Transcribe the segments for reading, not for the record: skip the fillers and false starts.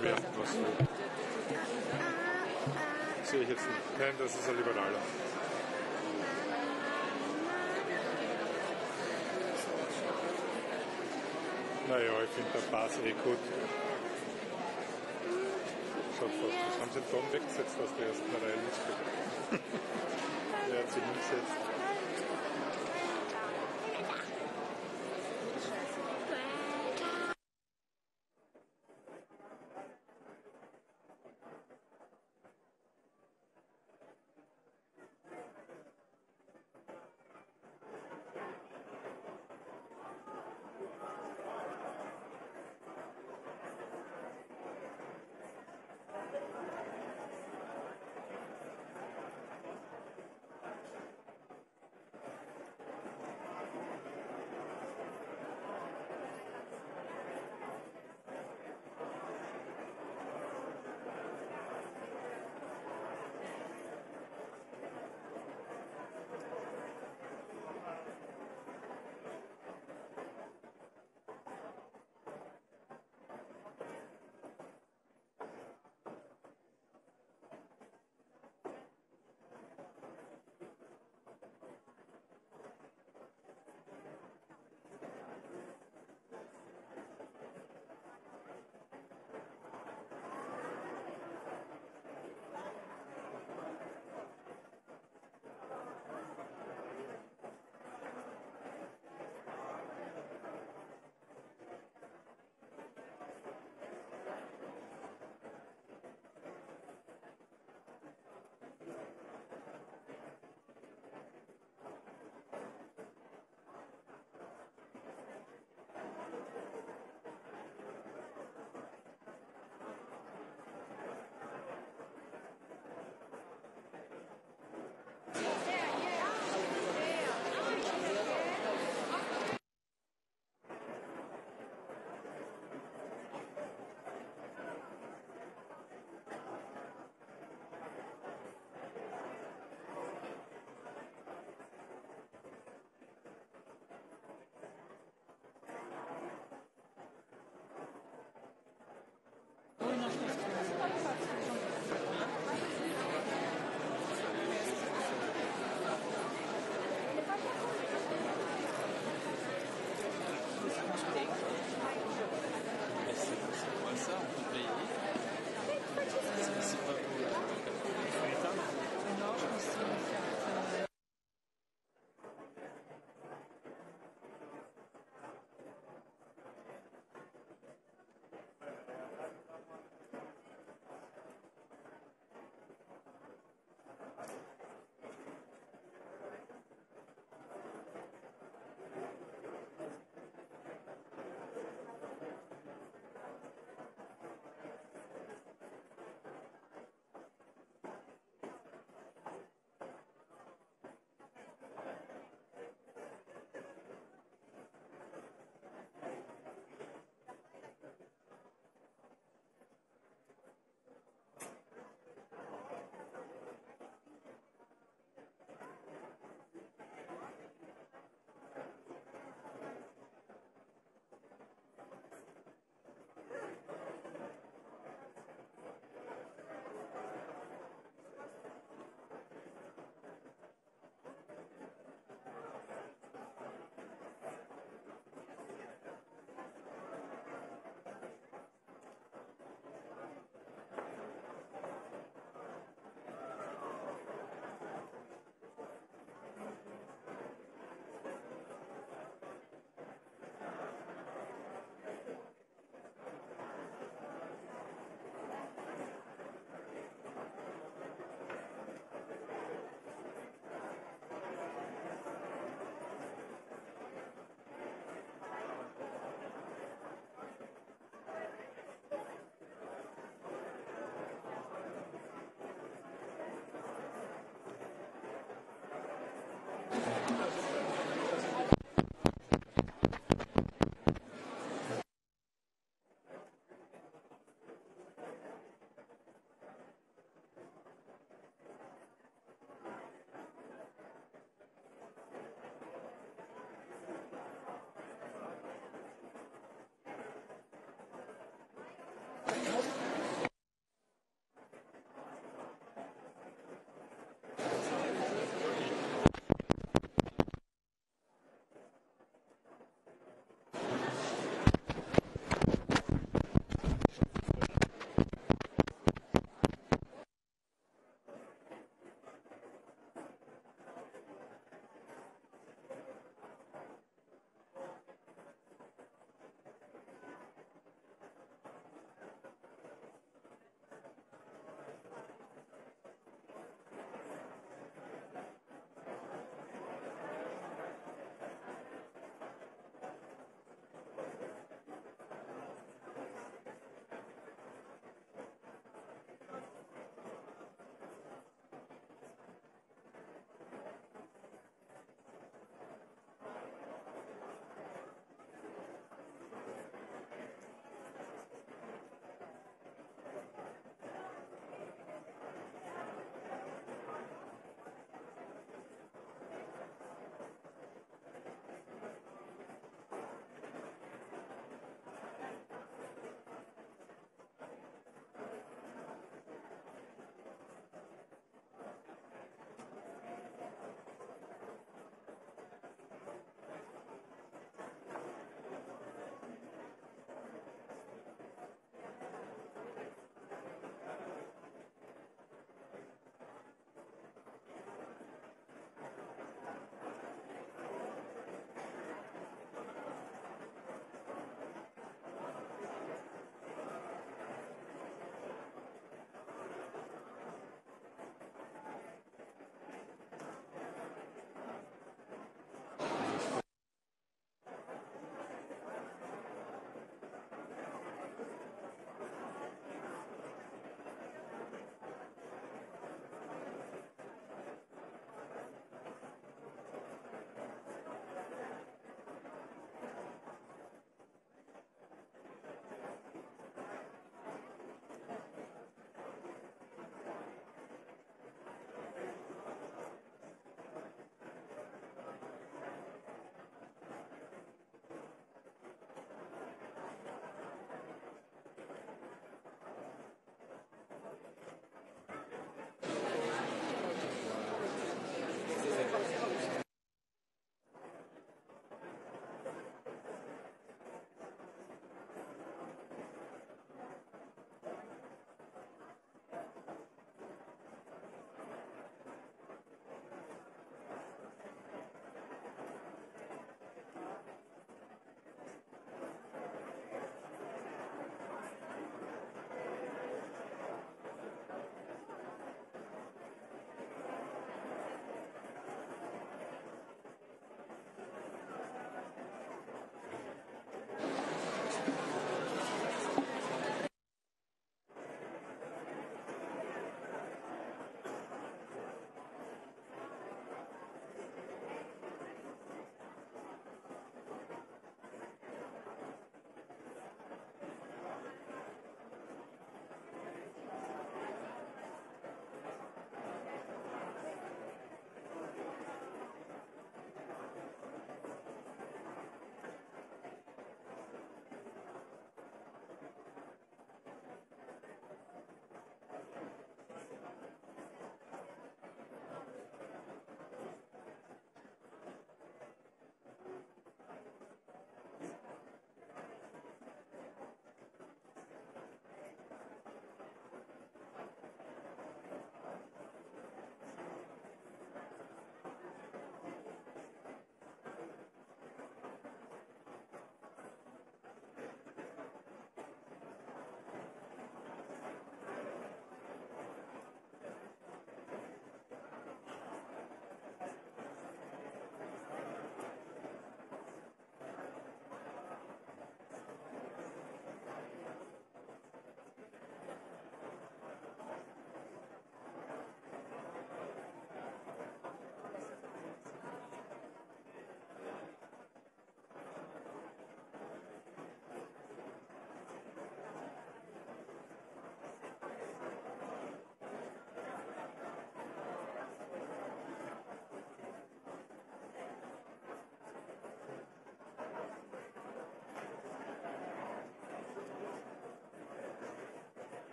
mehr. Was sehe ich jetzt nicht. Nein, das ist ein Liberaler. Naja, ich finde der Pass gut. Schaut fast, das haben sie den Ton weggesetzt aus der ersten Reihe. Der hat sich hingesetzt.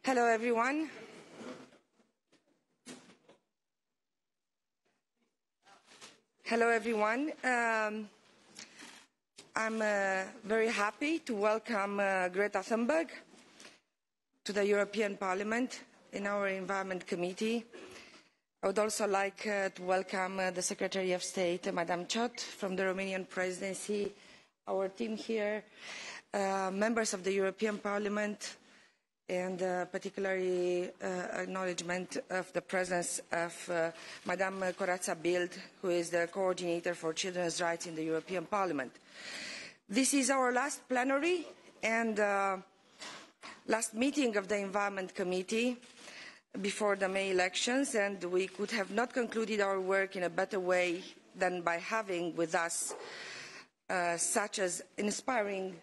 Hello, everyone. Hello, everyone. I'm very happy to welcome Greta Thunberg to the European Parliament in our Environment Committee. I would also like to welcome the Secretary of State, Madam Chot, from the Romanian presidency, our team here, members of the European Parliament, and particularly acknowledgement of the presence of Madame Corazza Bildt, who is the coordinator for children's rights in the European Parliament. This is our last plenary and last meeting of the Environment Committee before the May elections, and we could have not concluded our work in a better way than by having with us such an inspiring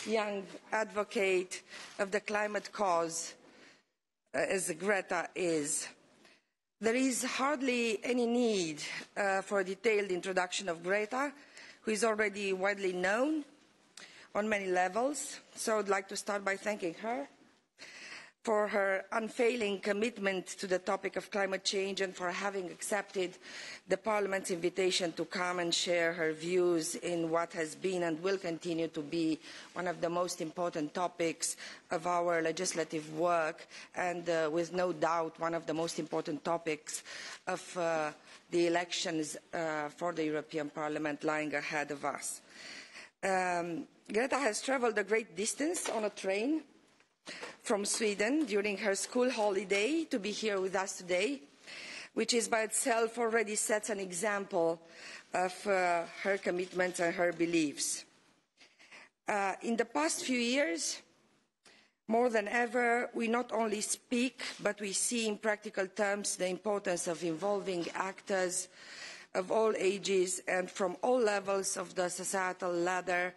young advocate of the climate cause as Greta is. There is hardly any need for a detailed introduction of Greta, who is already widely known on many levels. So I would like to start by thanking her for her unfailing commitment to the topic of climate change and for having accepted the Parliament's invitation to come and share her views in what has been and will continue to be one of the most important topics of our legislative work, and with no doubt one of the most important topics of the elections for the European Parliament lying ahead of us. Greta has travelled a great distance on a train from Sweden during her school holiday to be here with us today, which is by itself already sets an example of her commitments and her beliefs. In the past few years, more than ever, we not only speak, but we see in practical terms the importance of involving actors of all ages and from all levels of the societal ladder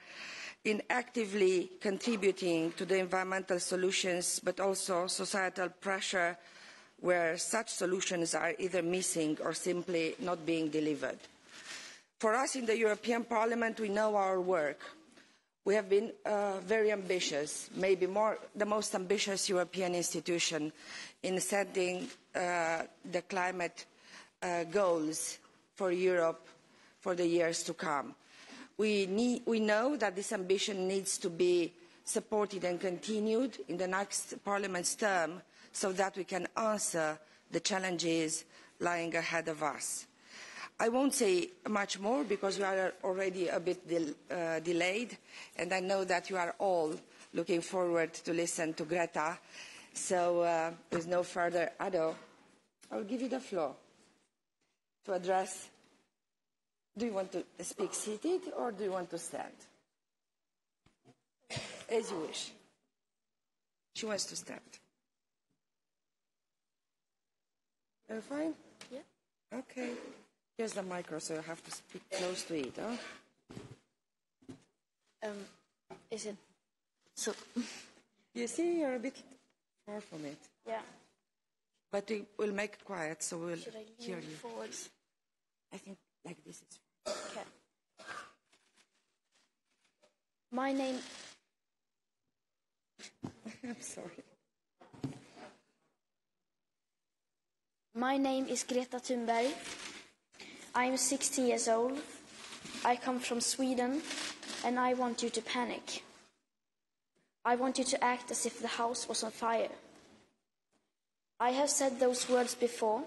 in actively contributing to the environmental solutions, but also societal pressure where such solutions are either missing or simply not being delivered. For us in the European Parliament, we know our work. We have been very ambitious, maybe the most ambitious European institution in setting the climate goals for Europe for the years to come. We know that this ambition needs to be supported and continued in the next Parliament's term so that we can answer the challenges lying ahead of us. I won't say much more because we are already a bit delayed, and I know that you are all looking forward to listen to Greta. So with no further ado, I'll give you the floor to address. Do you want to speak seated or do you want to stand? As you wish. She wants to stand. Are you fine? Yeah. Okay. Here's the micro, so you have to speak close to it, huh? Is it so? You see, you're a bit far from it. Yeah. But we will make it quiet, so we'll Should I hear lean you. forwards? I think like this is fine. Okay. My name. I'm sorry. My name is Greta Thunberg. I am 16 years old. I come from Sweden, and I want you to panic. I want you to act as if the house was on fire. I have said those words before,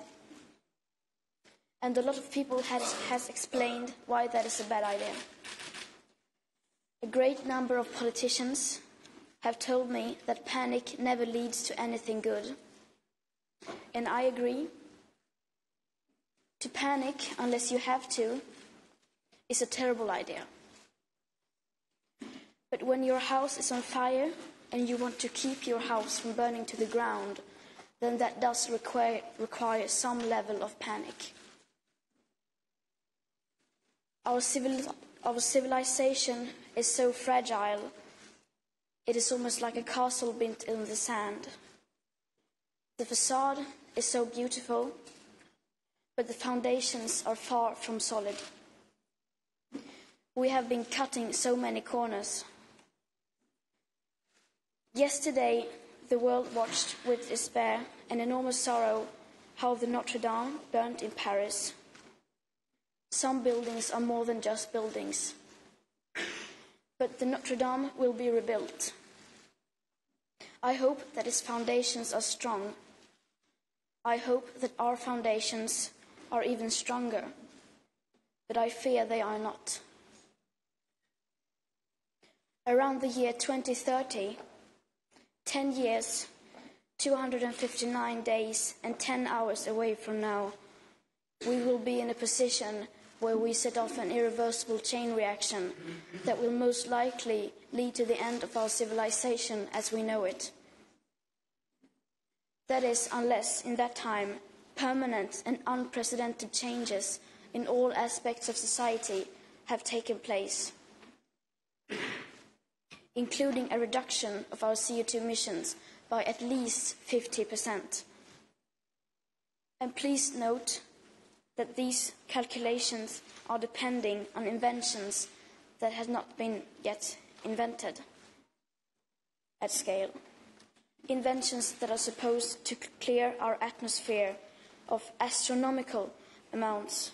and a lot of people has explained why that is a bad idea. A great number of politicians have told me that panic never leads to anything good. And I agree. To panic unless you have to is a terrible idea. But when your house is on fire and you want to keep your house from burning to the ground, then that does require some level of panic. Our civilization is so fragile, it is almost like a castle built in the sand. The facade is so beautiful, but the foundations are far from solid. We have been cutting so many corners. Yesterday, the world watched with despair and enormous sorrow how the Notre Dame burnt in Paris. Some buildings are more than just buildings. But the Notre Dame will be rebuilt. I hope that its foundations are strong. I hope that our foundations are even stronger, but I fear they are not. Around the year 2030, 10 years, 259 days and 10 hours away from now, we will be in a position where we set off an irreversible chain reaction that will most likely lead to the end of our civilization as we know it. That is, unless in that time permanent and unprecedented changes in all aspects of society have taken place, including a reduction of our CO2 emissions by at least 50%. And please note that these calculations are depending on inventions that have not been yet invented at scale. Inventions that are supposed to clear our atmosphere of astronomical amounts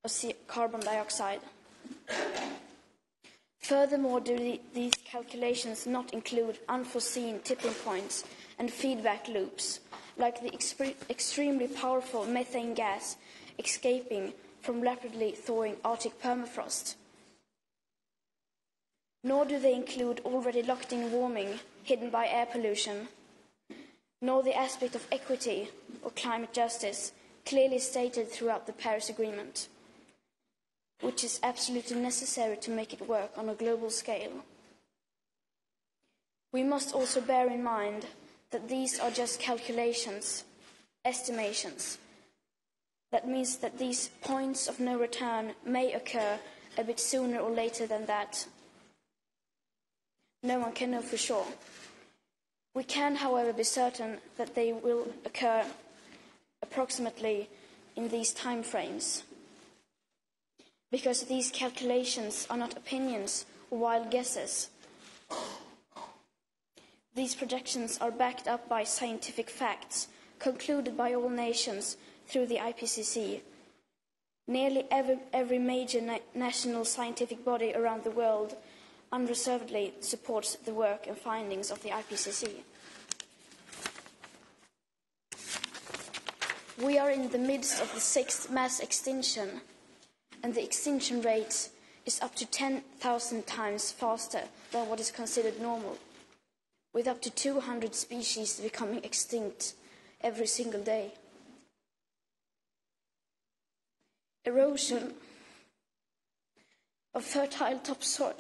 of carbon dioxide. Furthermore, do these calculations not include unforeseen tipping points and feedback loops, like the extremely powerful methane gas escaping from rapidly thawing Arctic permafrost? Nor do they include already locked-in warming hidden by air pollution, nor the aspect of equity or climate justice clearly stated throughout the Paris Agreement, which is absolutely necessary to make it work on a global scale. We must also bear in mind that these are just calculations, estimations. That means that these points of no return may occur a bit sooner or later than that. No one can know for sure. We can, however, be certain that they will occur approximately in these time frames, because these calculations are not opinions or wild guesses. These projections are backed up by scientific facts concluded by all nations through the IPCC. Nearly every major national scientific body around the world unreservedly supports the work and findings of the IPCC. We are in the midst of the 6th mass extinction, and the extinction rate is up to 10,000 times faster than what is considered normal, with up to 200 species becoming extinct every single day. Erosion of fertile topsoil,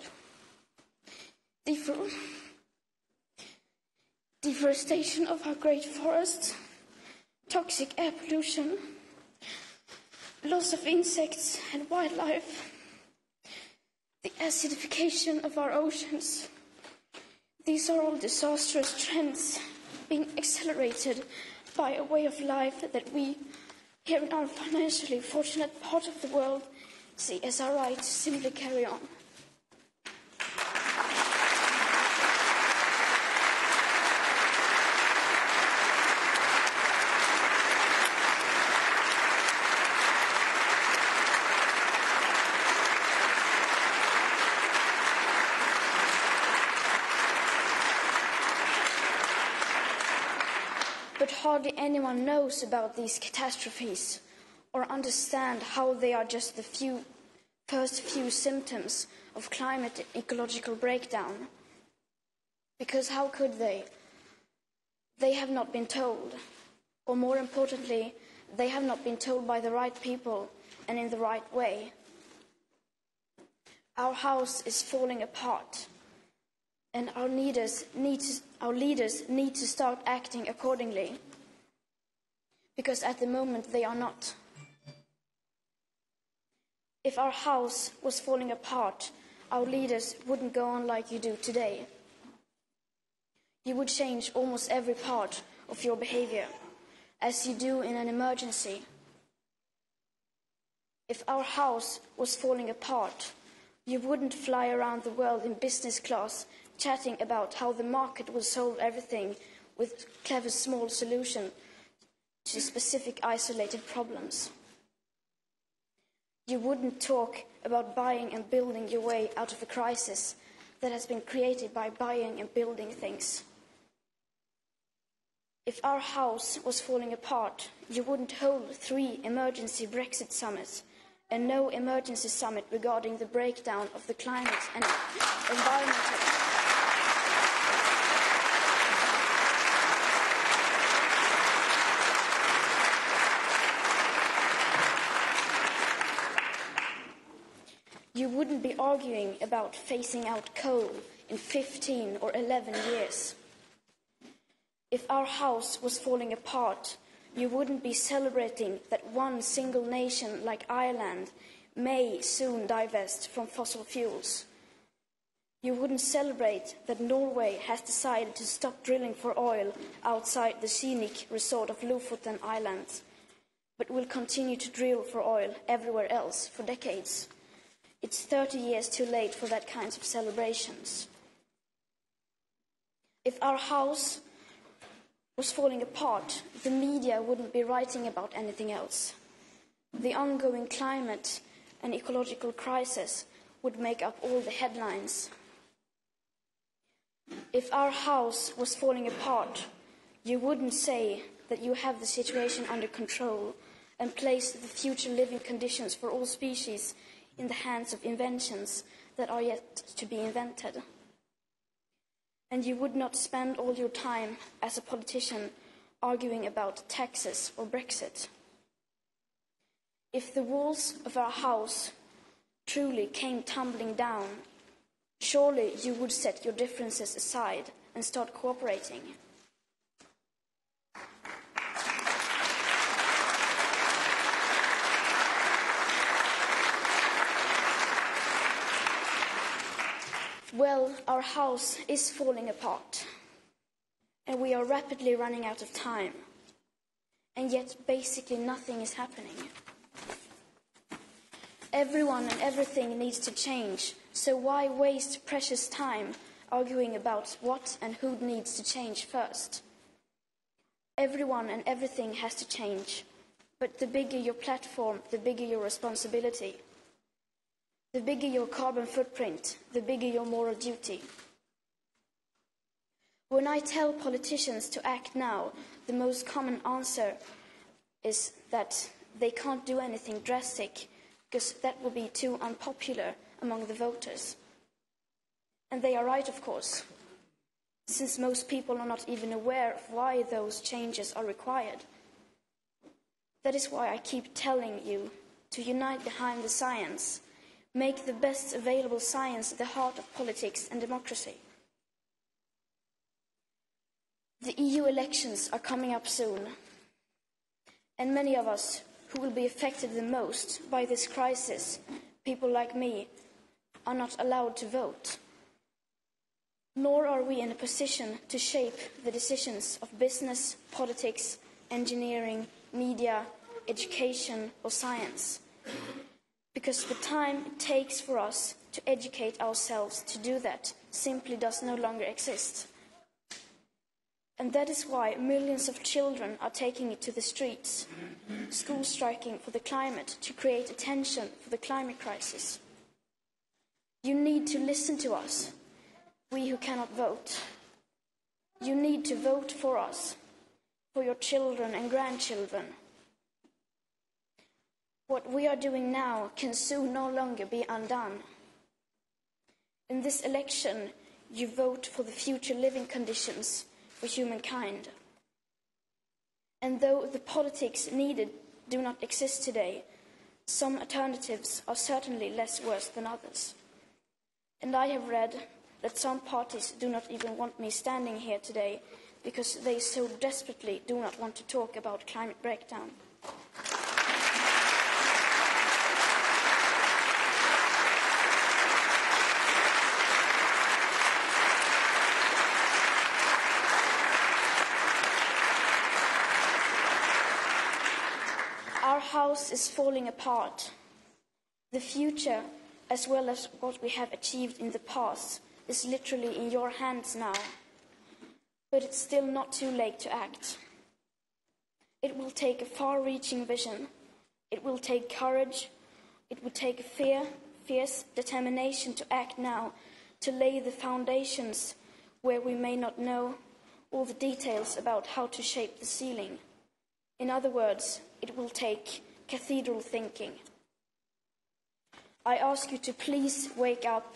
deforestation of our great forests, toxic air pollution, loss of insects and wildlife, the acidification of our oceans. These are all disastrous trends being accelerated by a way of life that we, here in our financially fortunate part of the world, see as our right to simply carry on. But hardly anyone knows about these catastrophes or understand how they are just the first few symptoms of climate ecological breakdown. Because how could they? They have not been told. Or more importantly, they have not been told by the right people and in the right way. Our house is falling apart, and our leaders need to start acting accordingly, because at the moment they are not. If our house was falling apart, our leaders wouldn't go on like you do today. You would change almost every part of your behavior, as you do in an emergency. If our house was falling apart, you wouldn't fly around the world in business class chatting about how the market will solve everything with clever small solutions to specific isolated problems. You wouldn't talk about buying and building your way out of a crisis that has been created by buying and building things. If our house was falling apart, you wouldn't hold 3 emergency Brexit summits and no emergency summit regarding the breakdown of the climate and environmental. You wouldn't be arguing about phasing out coal in 15 or 11 years. If our house was falling apart, you wouldn't be celebrating that one single nation like Ireland may soon divest from fossil fuels. You wouldn't celebrate that Norway has decided to stop drilling for oil outside the scenic resort of Lofoten Islands, but will continue to drill for oil everywhere else for decades. It's 30 years too late for that kind of celebrations. If our house was falling apart, the media wouldn't be writing about anything else. The ongoing climate and ecological crisis would make up all the headlines. If our house was falling apart, you wouldn't say that you have the situation under control and place the future living conditions for all species in the hands of inventions that are yet to be invented. And you would not spend all your time as a politician arguing about taxes or Brexit. If the walls of our house truly came tumbling down, surely you would set your differences aside and start cooperating. Well, our house is falling apart, and we are rapidly running out of time, and yet basically nothing is happening. Everyone and everything needs to change, so why waste precious time arguing about what and who needs to change first? Everyone and everything has to change, but the bigger your platform, the bigger your responsibility. The bigger your carbon footprint, the bigger your moral duty. When I tell politicians to act now, the most common answer is that they can't do anything drastic because that will be too unpopular among the voters. And they are right, of course, since most people are not even aware of why those changes are required. That is why I keep telling you to unite behind the science. Make the best available science the heart of politics and democracy. The EU elections are coming up soon, and many of us who will be affected the most by this crisis, people like me, are not allowed to vote. Nor are we in a position to shape the decisions of business, politics, engineering, media, education, or science. Because the time it takes for us to educate ourselves to do that simply does no longer exist. And that is why millions of children are taking it to the streets, school striking for the climate to create attention for the climate crisis. You need to listen to us, we who cannot vote. You need to vote for us, for your children and grandchildren. What we are doing now can soon no longer be undone. In this election, you vote for the future living conditions for humankind. And though the politics needed do not exist today, some alternatives are certainly less worse than others. And I have read that some parties do not even want me standing here today because they so desperately do not want to talk about climate breakdown. Our house is falling apart. The future, as well as what we have achieved in the past, is literally in your hands now. but it's still not too late to act. It will take a far-reaching vision. It will take courage. It will take a fierce determination to act now, to lay the foundations where we may not know all the details about how to shape the ceiling. In other words, it will take cathedral thinking. I ask you to please wake up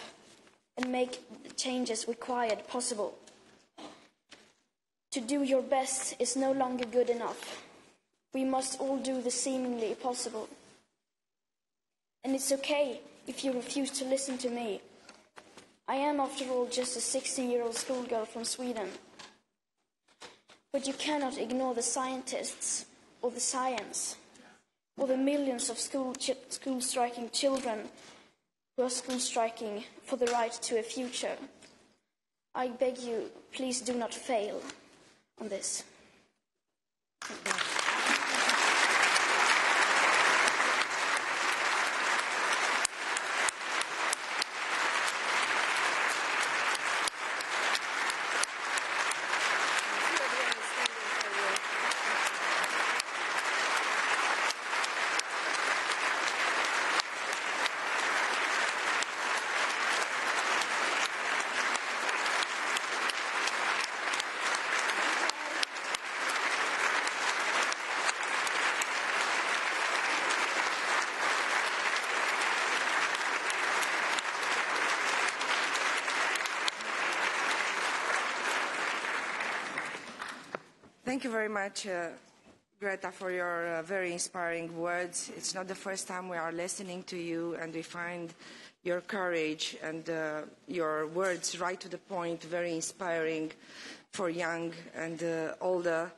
and make the changes required possible. To do your best is no longer good enough. We must all do the seemingly possible. And it's okay if you refuse to listen to me. I am, after all, just a 16-year-old schoolgirl from Sweden. But you cannot ignore the scientists or the science or the millions of school-striking children who are school-striking for the right to a future. I beg you, please do not fail on this. Thank you very much, Greta, for your very inspiring words. It's not the first time we are listening to you, and we find your courage and your words right to the point very inspiring for young and older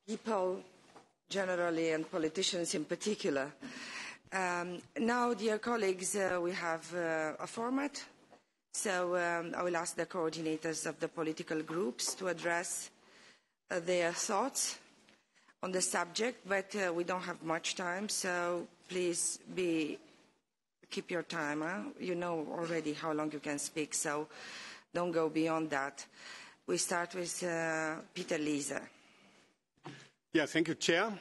people generally and politicians in particular. Now, dear colleagues, we have a format. So I will ask the coordinators of the political groups to address their thoughts on the subject, but we don't have much time, so please keep your time. Huh? You know already how long you can speak, so don't go beyond that. We start with Peter Liese. Yeah, thank you, Chair.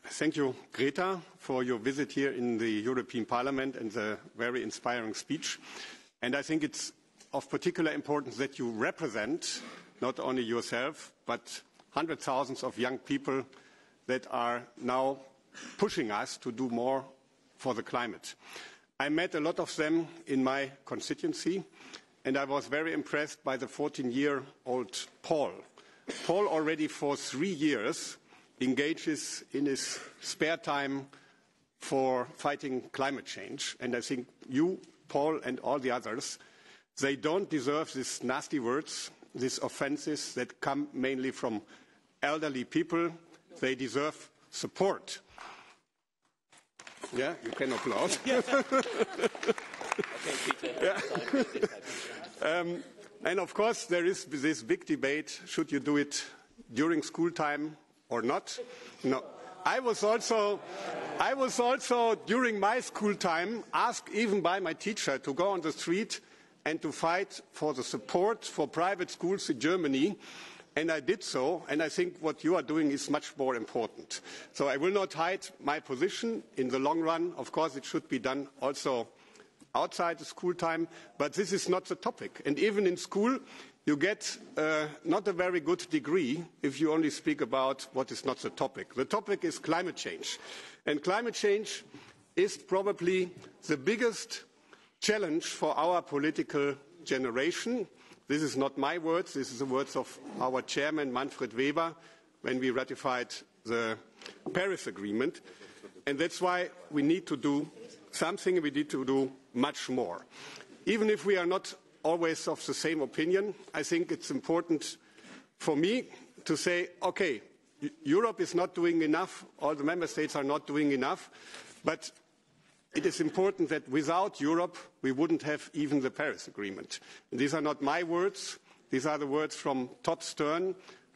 Thank you, Greta, for your visit here in the European Parliament and the very inspiring speech. And I think it's of particular importance that you represent not only yourself, but hundreds of thousands of young people that are now pushing us to do more for the climate. I met a lot of them in my constituency, and I was very impressed by the 14-year-old Paul. Paul already for 3 years engages in his spare time for fighting climate change. And I think you, Paul, and all the others, they don't deserve these nasty words, these offenses that come mainly from elderly people. They deserve support. Yeah, you can applaud. Yeah. And of course, there is this big debate, should you do it during school time or not? No. I was also during my school time asked even by my teacher to go on the street and to fight for the support for private schools in Germany, and I did so, and I think what you are doing is much more important. So I will not hide my position. In the long run, of course, it should be done also outside the school time, but this is not the topic. And even in school, you get not a very good degree if you only speak about what is not the topic. The topic is climate change. And climate change is probably the biggest challenge for our political generation. This is not my words, this is the words of our chairman, Manfred Weber, when we ratified the Paris Agreement. And that's why we need to do something, we need to do much more. Even if we are not always of the same opinion, I think it's important for me to say, okay, Europe is not doing enough, all the member states are not doing enough, but it is important that without Europe, we wouldn't have even the Paris Agreement. And these are not my words. These are the words from Todd Stern,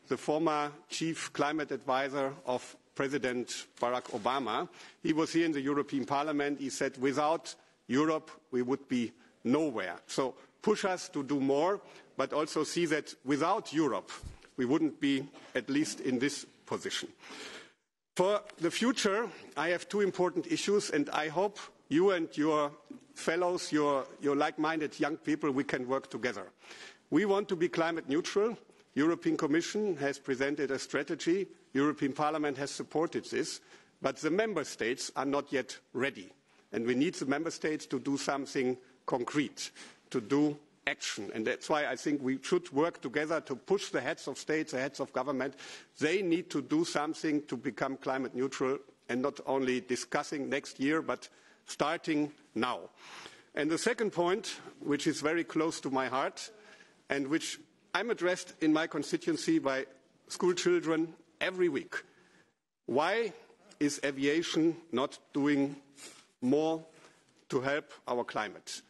the former chief climate advisor of President Barack Obama. He was here in the European Parliament. He said, without Europe, we would be nowhere. So push us to do more, but also see that without Europe, we wouldn't be at least in this position. For the future, I have two important issues, and I hope you and your fellows, your like-minded young people, we can work together. We want to be climate neutral. European Commission has presented a strategy. European Parliament has supported this, but the member states are not yet ready. And we need the member states to do something concrete, to do action. And that's why I think we should work together to push the heads of states, the heads of government. They need to do something to become climate neutral, and not only discussing next year, but starting now. And the second point, which is very close to my heart, and which I'm addressed in my constituency by school children every week. Why is aviation not doing more to help our climate?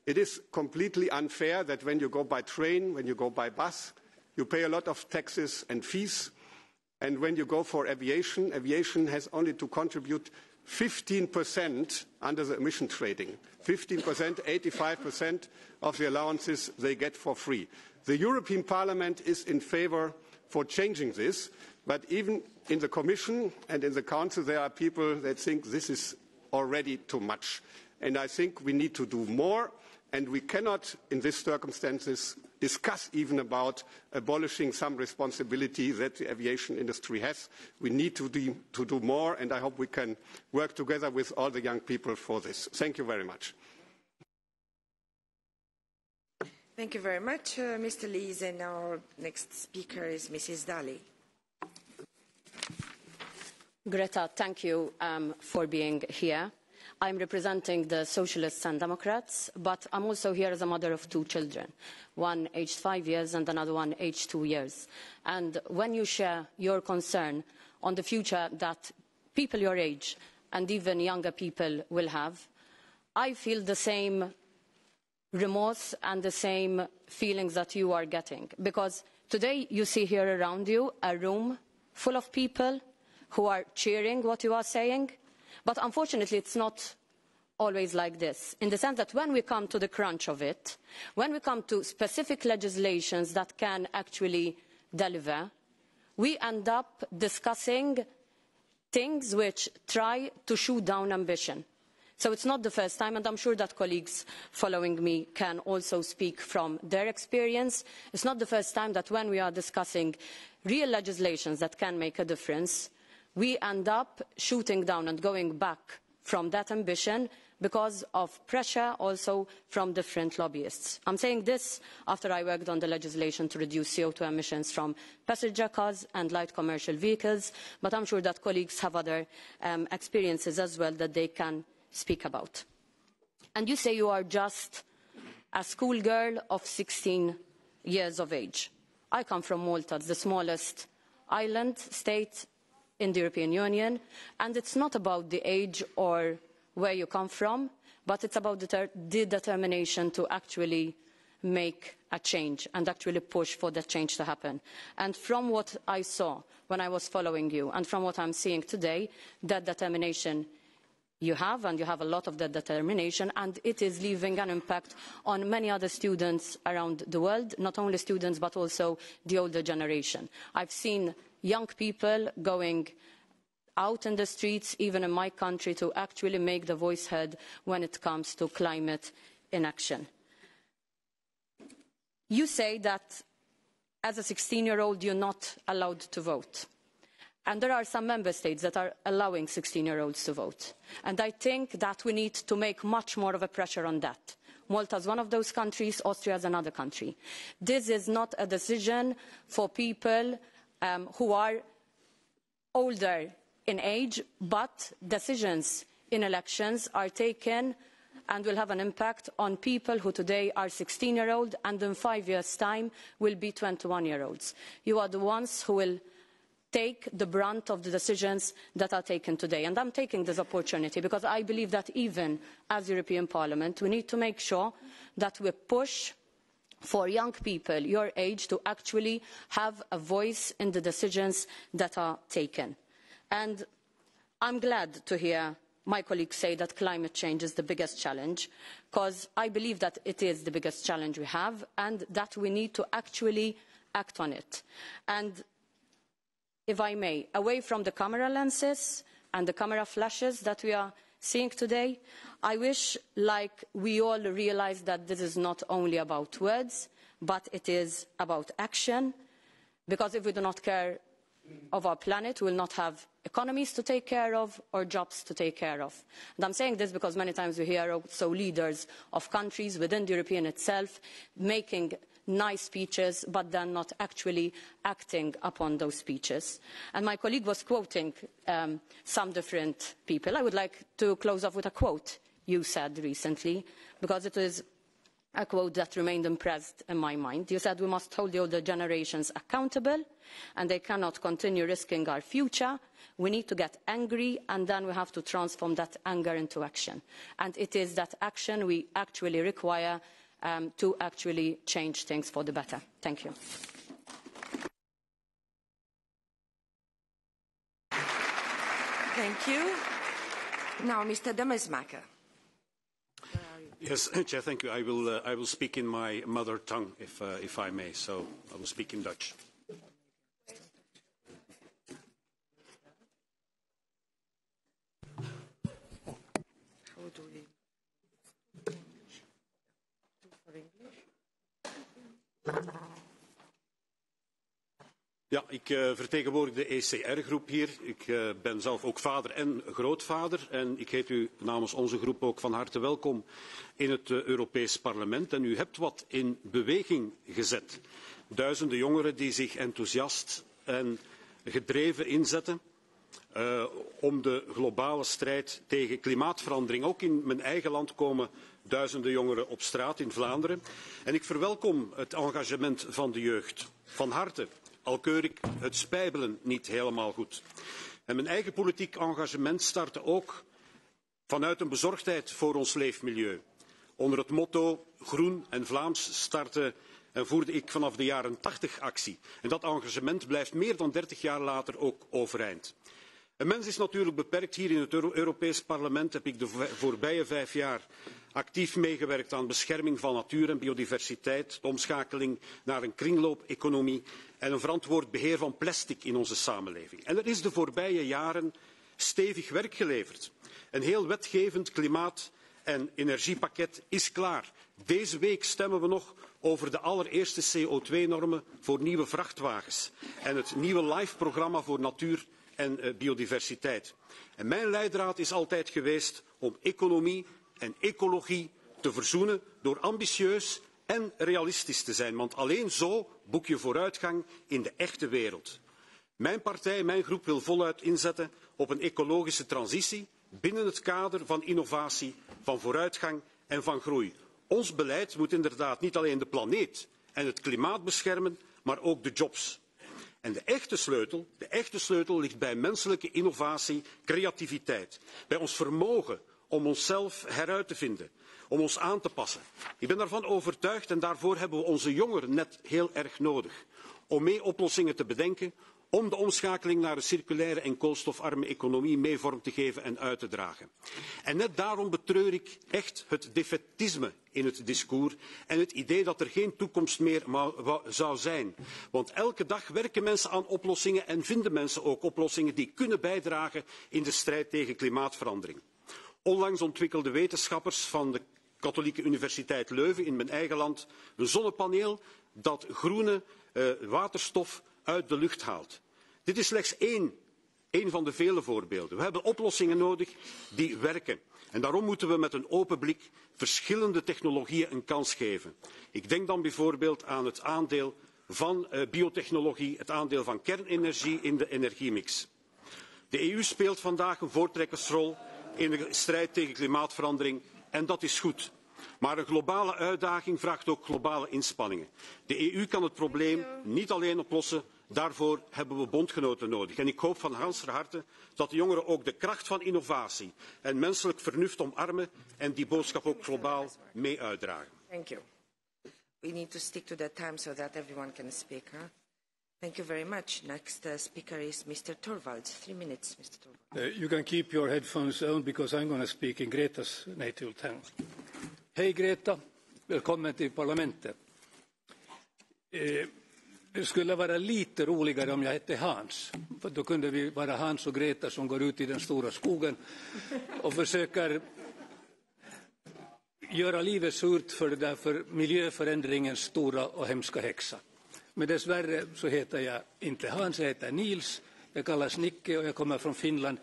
It is completely unfair that when you go by train, when you go by bus, you pay a lot of taxes and fees. And when you go for aviation, aviation has only to contribute 15% under the emission trading. 15%, 85% of the allowances they get for free. The European Parliament is in favour for changing this, but even in the Commission and in the Council there are people that think this is already too much. And I think we need to do more, and we cannot, in these circumstances, discuss even about abolishing some responsibility that the aviation industry has. We need to do more, and I hope we can work together with all the young people for this. Thank you very much. Thank you very much, Mr. Lees. And our next speaker is Mrs. Daly. Greta, thank you for being here. I'm representing the Socialists and Democrats, but I'm also here as a mother of two children, one aged 5 years and another one aged 2 years. And when you share your concern on the future that people your age and even younger people will have, I feel the same remorse and the same feelings that you are getting. Because today you see here around you a room full of people who are cheering what you are saying. But unfortunately, it's not always like this, in the sense that when we come to the crunch of it, when we come to specific legislations that can actually deliver, we end up discussing things which try to shoot down ambition. So it's not the first time, and I'm sure that colleagues following me can also speak from their experience. It's not the first time that when we are discussing real legislations that can make a difference, we end up shooting down and going back from that ambition because of pressure also from different lobbyists. I'm saying this after I worked on the legislation to reduce CO2 emissions from passenger cars and light commercial vehicles, but I'm sure that colleagues have other experiences as well that they can speak about. And you say you are just a schoolgirl of 16 years of age. I come from Malta, the smallest island state in the European Union, and it's not about the age or where you come from, but it's about the determination to actually make a change and actually push for that change to happen. And from what I saw when I was following you, and from what I'm seeing today, that determination you have, and you have a lot of that determination, and it is leaving an impact on many other students around the world, not only students but also the older generation. I've seen young people going out in the streets, even in my country, to actually make the voice heard when it comes to climate inaction. You say that as a 16-year-old you're not allowed to vote. And there are some member states that are allowing 16-year-olds to vote. And I think that we need to make much more of a pressure on that. Malta is one of those countries, Austria is another country. This is not a decision for people who are older in age, but decisions in elections are taken and will have an impact on people who today are 16-year-olds and in 5 years' time will be 21-year-olds. You are the ones who will take the brunt of the decisions that are taken today. And I'm taking this opportunity because I believe that even as European Parliament, we need to make sure that we push for young people your age to actually have a voice in the decisions that are taken. And I'm glad to hear my colleagues say that climate change is the biggest challenge, because I believe that it is the biggest challenge we have and that we need to actually act on it. And if I may, away from the camera lenses and the camera flashes that we are seeing today, I wish like we all realize that this is not only about words, but it is about action, because if we do not care of our planet, we will not have economies to take care of or jobs to take care of. And I'm saying this because many times we hear also leaders of countries within the European itself making nice speeches but then not actually acting upon those speeches. And my colleague was quoting some different people. I would like to close off with a quote you said recently, because it is a quote that remained impressed in my mind. You said we must hold the older generations accountable and they cannot continue risking our future. We need to get angry and then we have to transform that anger into action. And it is that action we actually require to actually change things for the better. Thank you. Thank you. Now, Mr. Demesmaeker. Yes, Chair, thank you. I will speak in my mother tongue, if I may. So I will speak in Dutch. Ja, ik vertegenwoordig de ECR-groep hier. Ik ben zelf ook vader en grootvader. En ik heet u namens onze groep ook van harte welkom in het Europees Parlement. En u hebt wat in beweging gezet. Duizenden jongeren die zich enthousiast en gedreven inzetten om de globale strijd tegen klimaatverandering. Ook in mijn eigen land komen duizenden jongeren op straat in Vlaanderen. En ik verwelkom het engagement van de jeugd van harte. Al keur ik het spijbelen niet helemaal goed. En mijn eigen politiek engagement startte ook vanuit een bezorgdheid voor ons leefmilieu. Onder het motto Groen en Vlaams startte en voerde ik vanaf de jaren 80 actie. En dat engagement blijft meer dan 30 jaar later ook overeind. Een mens is natuurlijk beperkt. Hier in het Europees Parlement heb ik de voorbije 5 jaar actief meegewerkt aan bescherming van natuur en biodiversiteit, de omschakeling naar een kringloopeconomie en een verantwoord beheer van plastic in onze samenleving. En er is de voorbije jaren stevig werk geleverd. Een heel wetgevend klimaat- en energiepakket is klaar. Deze week stemmen we nog over de allereerste CO2-normen voor nieuwe vrachtwagens en het nieuwe LIFE-programma voor natuur en biodiversiteit. En mijn leidraad is altijd geweest om economie en ecologie te verzoenen door ambitieus en realistisch te zijn. Want alleen zo boek je vooruitgang in de echte wereld. Mijn partij, mijn groep wil voluit inzetten op een ecologische transitie binnen het kader van innovatie, van vooruitgang en van groei. Ons beleid moet inderdaad niet alleen de planeet en het klimaat beschermen, maar ook de jobs. En de echte sleutel ligt bij menselijke innovatie, creativiteit. Bij ons vermogen om onszelf heruit te vinden, om ons aan te passen. Ik ben daarvan overtuigd en daarvoor hebben we onze jongeren net heel erg nodig. Om mee oplossingen te bedenken, om de omschakeling naar een circulaire en koolstofarme economie mee vorm te geven en uit te dragen. En net daarom betreur ik echt het defaitisme in het discours en het idee dat er geen toekomst meer zou zijn. Want elke dag werken mensen aan oplossingen en vinden mensen ook oplossingen die kunnen bijdragen in de strijd tegen klimaatverandering. Onlangs ontwikkelden wetenschappers van de Katholieke Universiteit Leuven in mijn eigen land een zonnepaneel dat groene waterstof uit de lucht haalt. Dit is slechts één van de vele voorbeelden. We hebben oplossingen nodig die werken. En daarom moeten we met een open blik verschillende technologieën een kans geven. Ik denk dan bijvoorbeeld aan het aandeel van biotechnologie, het aandeel van kernenergie in de energiemix. De EU speelt vandaag een voortrekkersrol in de strijd tegen klimaatverandering en dat is goed. Maar een globale uitdaging vraagt ook globale inspanningen. De EU kan het probleem niet alleen oplossen, daarvoor hebben we bondgenoten nodig. En ik hoop van ganser harte dat de jongeren ook de kracht van innovatie en menselijk vernuft omarmen en die boodschap ook globaal mee uitdragen. Thank you. We need to stick to that time so that everyone can speak. Huh? Thank you very much. Next speaker is Mr. Torvalds. 3 minutes, Mr. Torvalds. You can keep your headphones on because I'm going to speak in Greta's native tongue. Hej Greta, välkommen till parlamentet. Det skulle vara lite roligare om jag hette Hans, för då kunde vi vara Hans och Greta som går ut i den stora skogen och försöker göra livet surt för det där för miljöförändringens stora och hemska häxa. Men dessvärre så heter jag inte Hans, jag heter Nils, jag kallas Nicke och jag kommer från Finland,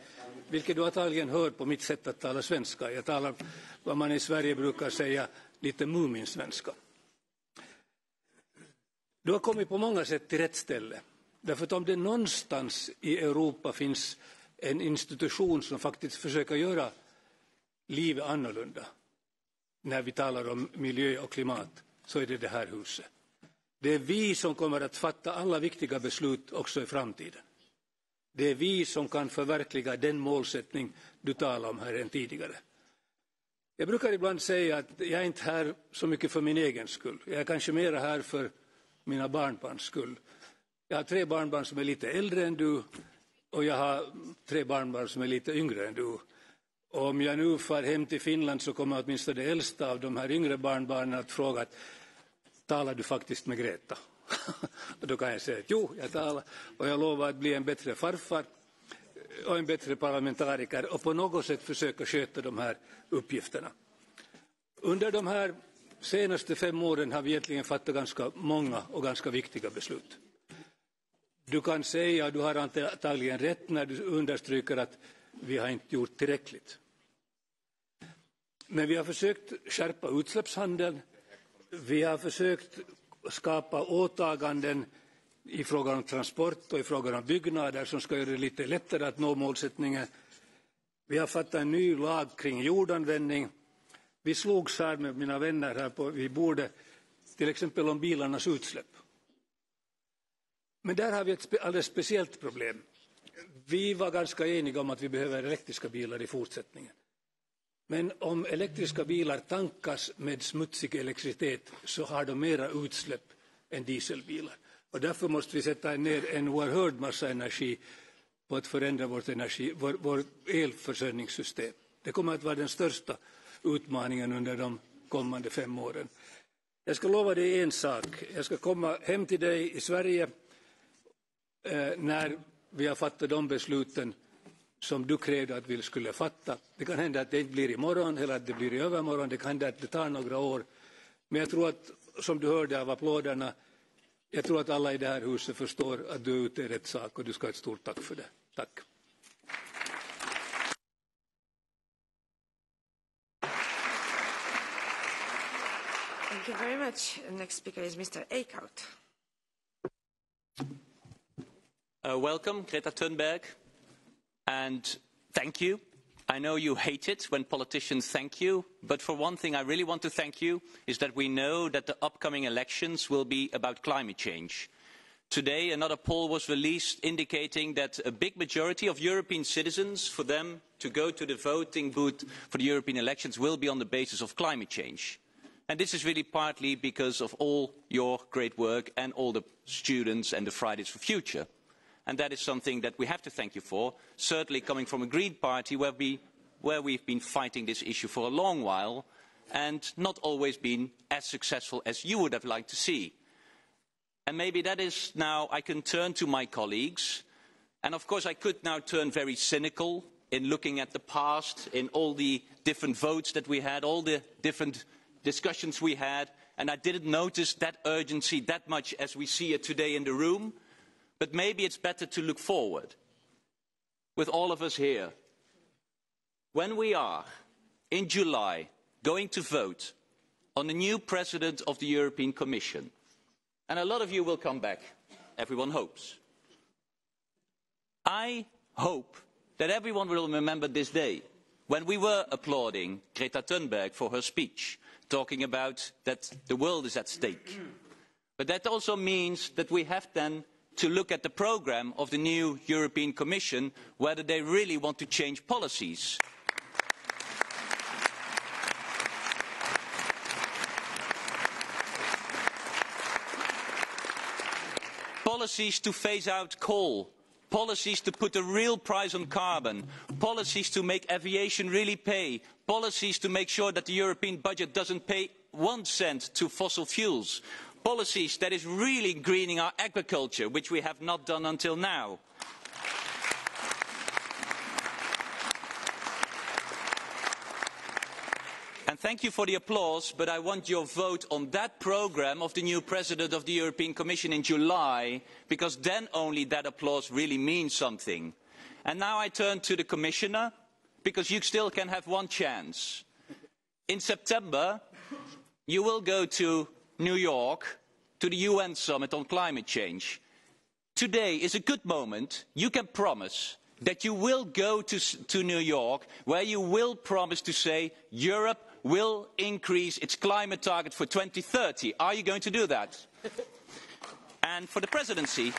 vilket du antagligen hör på mitt sätt att tala svenska. Jag talar vad man i Sverige brukar säga lite muminsvenska. Du har kommit på många sätt till rätt ställe. Därför att om det någonstans i Europa finns en institution som faktiskt försöker göra livet annorlunda när vi talar om miljö och klimat, så är det här huset. Det är vi som kommer att fatta alla viktiga beslut också i framtiden. Det är vi som kan förverkliga den målsättning du talade om här än tidigare. Jag brukar ibland säga att jag är inte här så mycket för min egen skull. Jag är kanske mer här för mina barnbarns skull. Jag har 3 barnbarn som är lite äldre än du och jag har 3 barnbarn som är lite yngre än du. Och om jag nu far hem till Finland så kommer åtminstone det äldsta av de här yngre barnbarnen att fråga att talar du faktiskt med Greta? Och då kan jag säga att jo, jag talar och jag lovar att bli en bättre farfar och en bättre parlamentariker och på något sätt försöka sköta de här uppgifterna. Under de här senaste 5 åren har vi egentligen fattat ganska många och ganska viktiga beslut. Du kan säga, du har antagligen rätt när du understryker att vi har inte gjort tillräckligt. Men vi har försökt skärpa utsläppshandeln. Vi har försökt skapa åtaganden i fråga om transport och i fråga om byggnader som ska göra det lite lättare att nå målsättningen. Vi har fattat en ny lag kring jordanvändning. Vi slogs här med mina vänner här vid bordet till exempel om bilarnas utsläpp. Men där har vi ett alldeles speciellt problem. Vi var ganska eniga om att vi behöver elektriska bilar i fortsättningen. Men om elektriska bilar tankas med smutsig elektricitet så har de mera utsläpp än dieselbilar. Och därför måste vi sätta ner en oerhörd massa energi på att förändra vårt elförsörjningssystem. Det kommer att vara den största utmaningen under de kommande 5 åren. Jag ska lova dig en sak. Jag ska komma hem till dig i Sverige när vi har fattat de besluten som du krävde att vi skulle fatta. Det kan hända att det inte blir imorgon eller att det blir i övermorgon. Det kan hända att det tar några år. Men jag tror att, som du hörde av applåderna, jag tror att alla i det här huset förstår att du är ute i rätt sak och du ska ha ett stort tack för det. Tack. Thank you very much. Next speaker is Mr. Eickhout. Welcome, Greta Thunberg, and thank you. I know you hate it when politicians thank you, but for one thing I really want to thank you is that we know that the upcoming elections will be about climate change. Today another poll was released indicating that a big majority of European citizens, for them to go to the voting booth for the European elections, will be on the basis of climate change. And this is really partly because of all your great work and all the students and the Fridays for Future. And that is something that we have to thank you for, certainly coming from a Green Party where we've been fighting this issue for a long while and not always been as successful as you would have liked to see. And maybe that is now I can turn to my colleagues. And of course I could now turn very cynical in looking at the past, in all the different votes that we had, all the different discussions we had, and I didn't notice that urgency that much as we see it today in the room. But maybe it's better to look forward, with all of us here. When we are, in July, going to vote on the new president of the European Commission, and a lot of you will come back, everyone hopes. I hope that everyone will remember this day, when we were applauding Greta Thunberg for her speech, talking about that the world is at stake. But that also means that we have then to look at the programme of the new European Commission, whether they really want to change policies. policies to phase out coal, policies to put a real price on carbon, policies to make aviation really pay, policies to make sure that the European budget doesn't pay 1 cent to fossil fuels, policies that is really greening our agriculture, which we have not done until now. And thank you for the applause, but I want your vote on that programme of the new President of the European Commission in July, because then only that applause really means something. And now I turn to the Commissioner, because you still can have one chance. In September, you will go to New York, to the UN Summit on climate change. Today is a good moment. You can promise that you will go to New York, where you will promise to say Europe will increase its climate target for 2030. Are you going to do that? And for the presidency,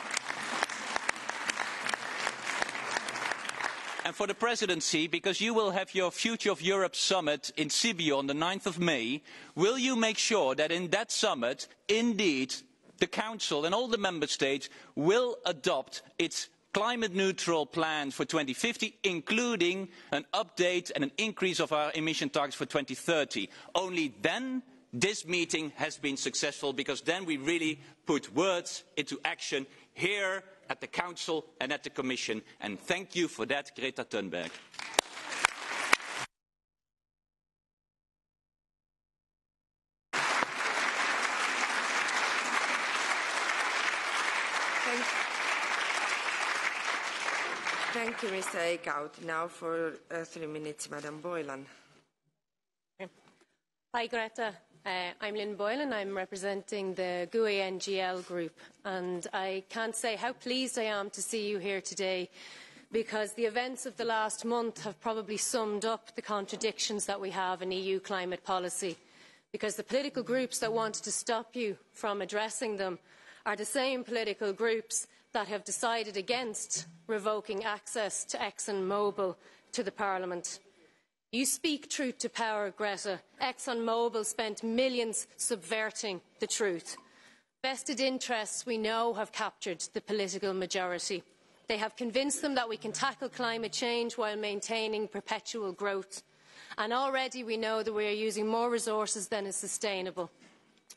because you will have your Future of Europe summit in Sibiu on the 9th of May, will you make sure that in that summit, indeed, the Council and all the Member States will adopt its climate neutral plan for 2050, including an update and an increase of our emission targets for 2030. Only then this meeting has been successful, because then we really put words into action here at the Council and at the Commission. And thank you for that, Greta Thunberg. Thank you, Mr. Eickhout. Now for 3 minutes, Madam Boylan. Hi, Greta. I'm Lynn Boylan. I'm representing the GUE NGL group, and I can't say how pleased I am to see you here today, because the events of the last month have probably summed up the contradictions that we have in EU climate policy, because the political groups that wanted to stop you from addressing them are the same political groups that have decided against revoking access to ExxonMobil to the Parliament. You speak truth to power, Greta. ExxonMobil spent millions subverting the truth. Vested interests, we know, have captured the political majority. They have convinced them that we can tackle climate change while maintaining perpetual growth. And already we know that we are using more resources than is sustainable.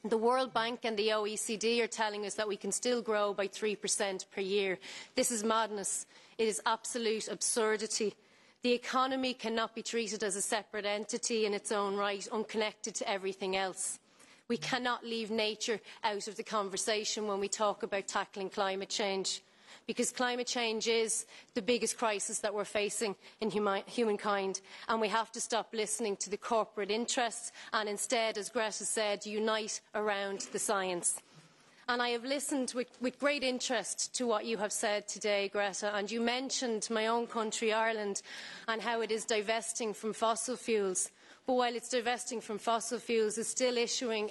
The World Bank and the OECD are telling us that we can still grow by 3% per year. This is madness. It is absolute absurdity. The economy cannot be treated as a separate entity in its own right, unconnected to everything else. We cannot leave nature out of the conversation when we talk about tackling climate change, because climate change is the biggest crisis that we're facing in humankind, and we have to stop listening to the corporate interests and instead, as Greta said, unite around the science. And I have listened with great interest to what you have said today, Greta, and you mentioned my own country, Ireland, and how it is divesting from fossil fuels. But while it's divesting from fossil fuels, it's still issuing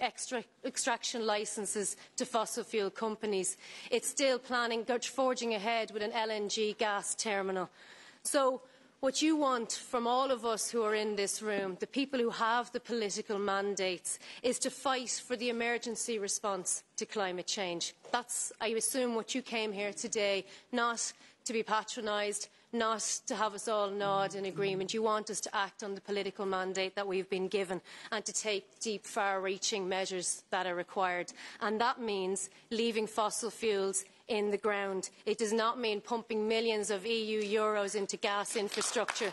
extraction licences to fossil fuel companies. It's still forging ahead with an LNG gas terminal. So what you want from all of us who are in this room, the people who have the political mandates, is to fight for the emergency response to climate change. That's, I assume, what you came here today, not to be patronised, not to have us all nod in agreement. You want us to act on the political mandate that we've been given and to take deep, far-reaching measures that are required. And that means leaving fossil fuels in the ground. It does not mean pumping millions of EU euros into gas infrastructure.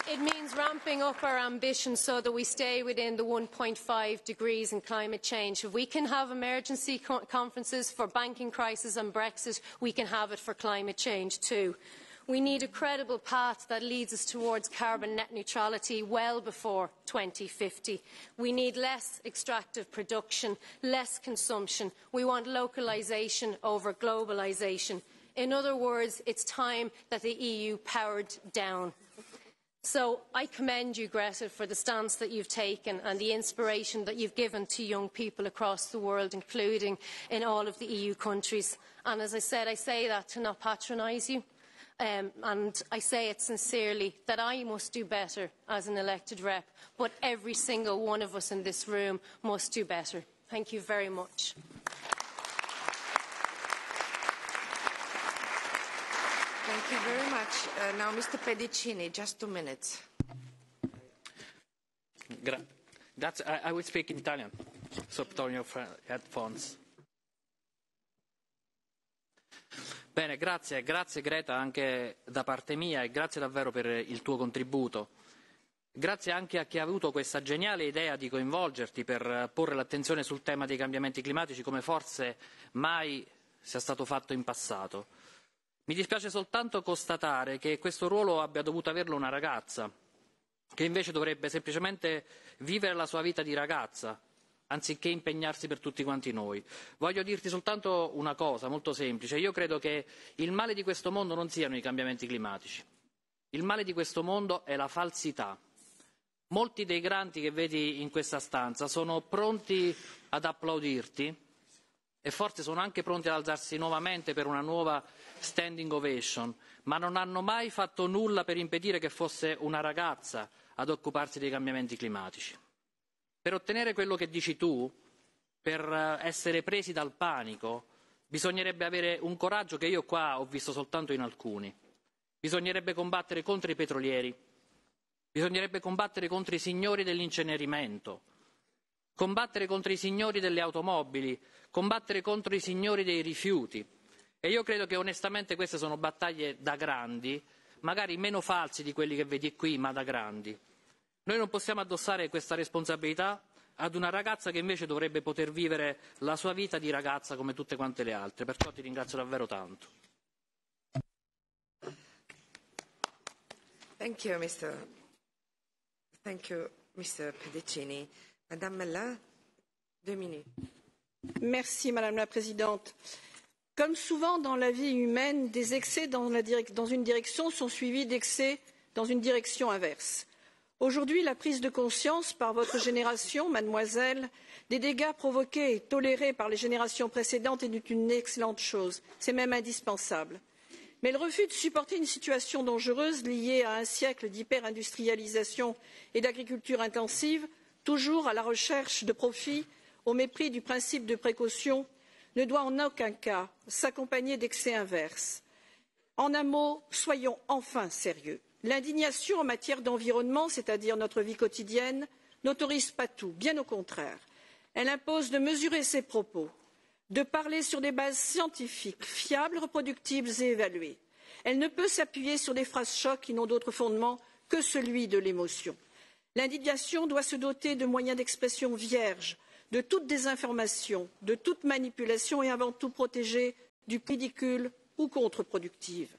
It means ramping up our ambitions so that we stay within the 1.5 degrees in climate change. If we can have emergency conferences for banking crisis and Brexit, we can have it for climate change too. We need a credible path that leads us towards carbon net neutrality well before 2050. We need less extractive production, less consumption. We want localisation over globalisation. In other words, it's time that the EU powered down. So I commend you, Greta, for the stance that you've taken and the inspiration that you've given to young people across the world, including in all of the EU countries. And as I said, I say that to not patronise you. And I say it sincerely, that I must do better as an elected rep, but every single one of us in this room must do better. Thank you very much. Thank you very much. Now, Mr. Pedicini, just 2 minutes. Grazie. I will speak in Italian, so put on your headphones. Bene, grazie Greta anche da parte mia e grazie davvero per il tuo contributo. Grazie anche a chi ha avuto questa geniale idea di coinvolgerti per porre l'attenzione sul tema dei cambiamenti climatici come forse mai sia stato fatto in passato. Mi dispiace soltanto constatare che questo ruolo abbia dovuto averlo una ragazza, che invece dovrebbe semplicemente vivere la sua vita di ragazza, anziché impegnarsi per tutti quanti noi. Voglio dirti soltanto una cosa molto semplice. Io credo che il male di questo mondo non siano i cambiamenti climatici. Il male di questo mondo è la falsità. Molti dei grandi che vedi in questa stanza sono pronti ad applaudirti e forse sono anche pronti ad alzarsi nuovamente per una nuova standing ovation, ma non hanno mai fatto nulla per impedire che fosse una ragazza ad occuparsi dei cambiamenti climatici. Per ottenere quello che dici tu, per essere presi dal panico, bisognerebbe avere un coraggio che io qua ho visto soltanto in alcuni. Bisognerebbe combattere contro i petrolieri, bisognerebbe combattere contro i signori dell'incenerimento, combattere contro i signori delle automobili, combattere contro i signori dei rifiuti. E io credo che onestamente queste sono battaglie da grandi, magari meno falsi di quelli che vedi qui, ma da grandi. Noi non possiamo addossare questa responsabilità ad una ragazza che invece dovrebbe poter vivere la sua vita di ragazza come tutte quante le altre. Perciò ti ringrazio davvero tanto. Thank you, Mr. Pedicini. Madame Mella, 2 minutes. Merci, Madame la Présidente. Comme souvent dans la vie humaine, des excès dans une direction sont suivis d'excès dans une direction inverse. Aujourd'hui, la prise de conscience par votre génération, mademoiselle, des dégâts provoqués et tolérés par les générations précédentes est une excellente chose. C'est même indispensable. Mais le refus de supporter une situation dangereuse liée à un siècle d'hyper-industrialisation et d'agriculture intensive, toujours à la recherche de profit, au mépris du principe de précaution, ne doit en aucun cas s'accompagner d'excès inverses. En un mot, soyons enfin sérieux. L'indignation en matière d'environnement, c'est-à-dire notre vie quotidienne, n'autorise pas tout, bien au contraire. Elle impose de mesurer ses propos, de parler sur des bases scientifiques, fiables, reproductibles et évaluées. Elle ne peut s'appuyer sur des phrases chocs qui n'ont d'autre fondement que celui de l'émotion. L'indignation doit se doter de moyens d'expression vierges, de toute désinformation, de toute manipulation et avant tout protéger du ridicule ou contre-productive.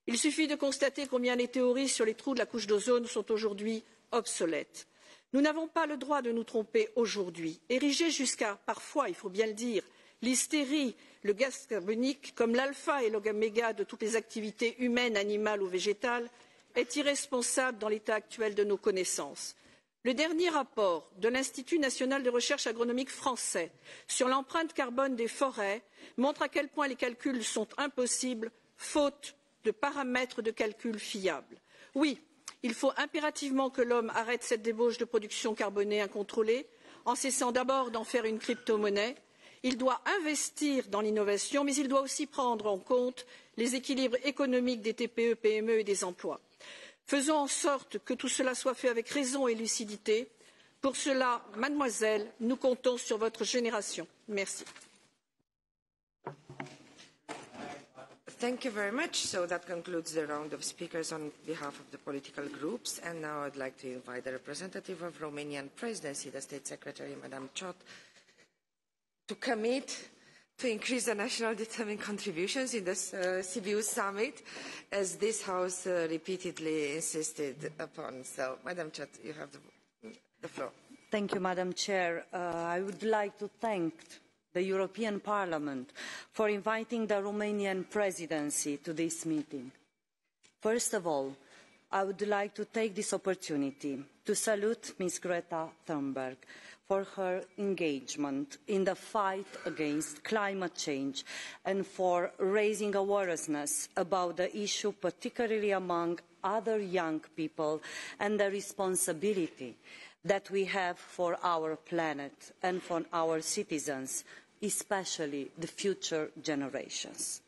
Il suffit de constater combien les théories sur les trous de la couche d'ozone sont aujourd'hui obsolètes. Nous n'avons pas le droit de nous tromper aujourd'hui. Ériger jusqu'à, parfois, il faut bien le dire, l'hystérie, le gaz carbonique comme l'alpha et l'oméga de toutes les activités humaines, animales ou végétales est irresponsable dans l'état actuel de nos connaissances. Le dernier rapport de l'Institut national de recherche agronomique français sur l'empreinte carbone des forêts montre à quel point les calculs sont impossibles, faute de paramètres de calcul fiables. Oui, il faut impérativement que l'homme arrête cette débauche de production carbonée incontrôlée, en cessant d'abord d'en faire une crypto-monnaie. Il doit investir dans l'innovation, mais il doit aussi prendre en compte les équilibres économiques des TPE, PME et des emplois. Faisons en sorte que tout cela soit fait avec raison et lucidité. Pour cela, mademoiselle, nous comptons sur votre génération. Merci. Thank you very much. So that concludes the round of speakers on behalf of the political groups. And now I'd like to invite the representative of Romanian presidency, the State Secretary, Madam Ciot, to commit to increase the national determined contributions in this Sibiu summit, as this House repeatedly insisted upon. So, Madam Ciot, you have the floor. Thank you, Madam Chair. I would like to thank the European Parliament for inviting the Romanian presidency to this meeting. First of all, I would like to take this opportunity to salute Ms. Greta Thunberg for her engagement in the fight against climate change and for raising awareness about the issue, particularly among other young people, and the responsibility that we have for our planet and for our citizens, especially the future generations.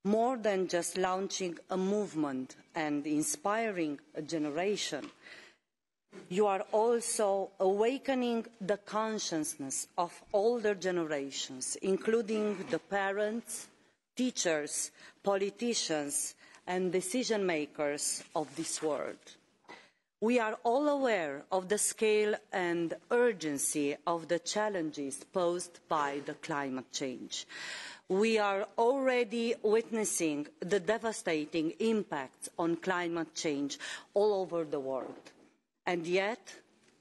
More than just launching a movement and inspiring a generation, you are also awakening the consciousness of older generations, including the parents, teachers, politicians, and decision makers of this world. We are all aware of the scale and urgency of the challenges posed by the climate change. We are already witnessing the devastating impacts on climate change all over the world. And yet,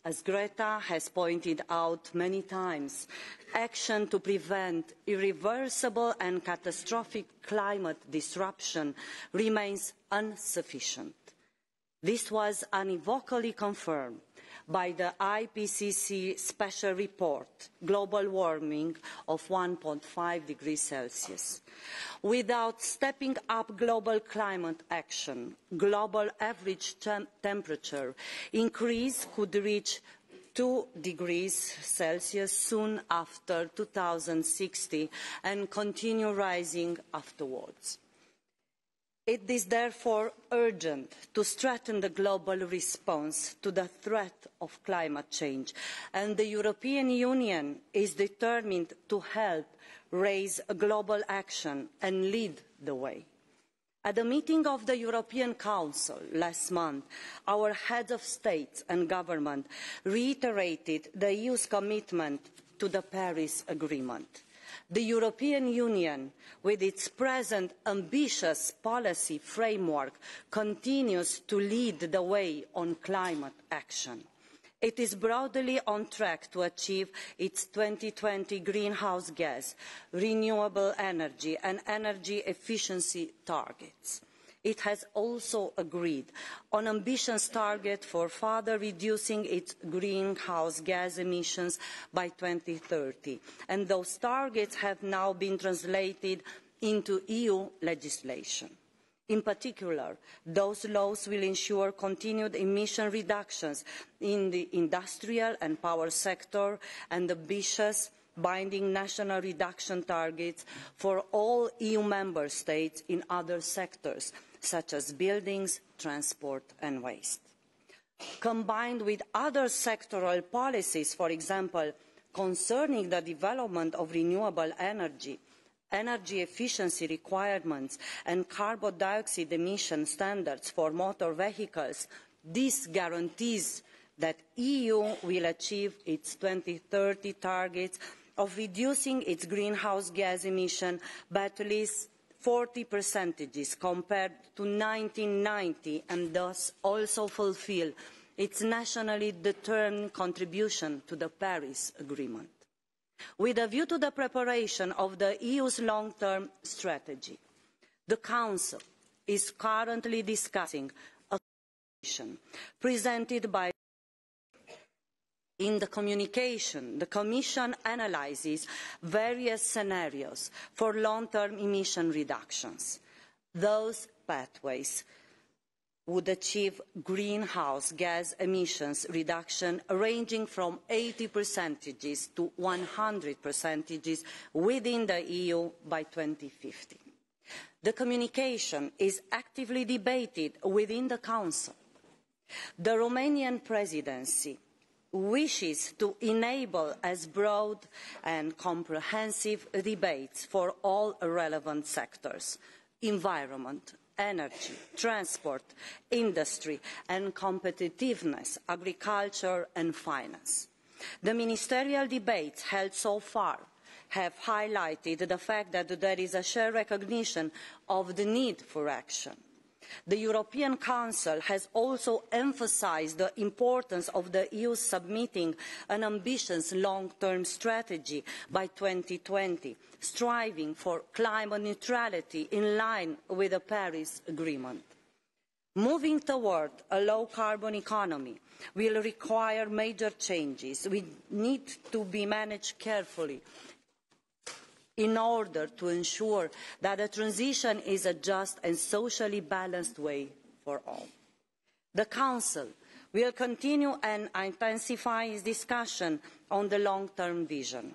as Greta has pointed out many times, action to prevent irreversible and catastrophic climate disruption remains insufficient. This was unequivocally confirmed by the IPCC special report, Global Warming of 1.5 degrees Celsius. Without stepping up global climate action, global average temperature increase could reach 2 degrees Celsius soon after 2060 and continue rising afterwards. It is therefore urgent to strengthen the global response to the threat of climate change, and the European Union is determined to help raise a global action and lead the way. At the meeting of the European Council last month, our heads of state and government reiterated the EU's commitment to the Paris Agreement. The European Union, with its present ambitious policy framework, continues to lead the way on climate action. It is broadly on track to achieve its 2020 greenhouse gas, renewable energy and energy efficiency targets. It has also agreed on ambitious targets for further reducing its greenhouse gas emissions by 2030, and those targets have now been translated into EU legislation. In particular, those laws will ensure continued emission reductions in the industrial and power sector and ambitious binding national reduction targets for all EU member states in other sectors, such as buildings, transport and waste. Combined with other sectoral policies, for example, concerning the development of renewable energy, energy efficiency requirements and carbon dioxide emission standards for motor vehicles, this guarantees that the EU will achieve its 2030 targets of reducing its greenhouse gas emissions by at least 40% compared to 1990, and thus also fulfil its nationally determined contribution to the Paris Agreement. With a view to the preparation of the EU's long-term strategy, the Council is currently discussing a communication presented by. In the communication, the Commission analyses various scenarios for long-term emission reductions. Those pathways would achieve greenhouse gas emissions reduction ranging from 80% to 100% within the EU by 2050. The communication is actively debated within the Council. The Romanian presidency wishes to enable as broad and comprehensive debates for all relevant sectors: environment, energy, transport, industry and competitiveness, agriculture and finance. The ministerial debates held so far have highlighted the fact that there is a shared recognition of the need for action. The European Council has also emphasised the importance of the EU submitting an ambitious long-term strategy by 2020, striving for climate neutrality in line with the Paris Agreement. Moving toward a low-carbon economy will require major changes. We need to be managed carefully in order to ensure that the transition is a just and socially balanced way for all. The Council We will continue and intensify its discussion on the long-term vision.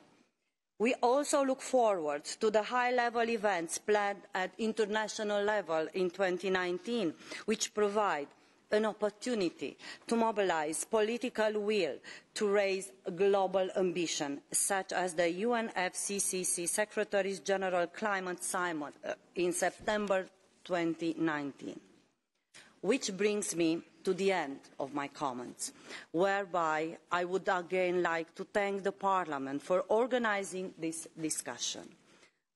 We also look forward to the high-level events planned at international level in 2019, which provide an opportunity to mobilize political will to raise global ambition, such as the UNFCCC Secretary General Climate Summit in September 2019. Which brings me to the end of my comments, whereby I would again like to thank the Parliament for organising this discussion.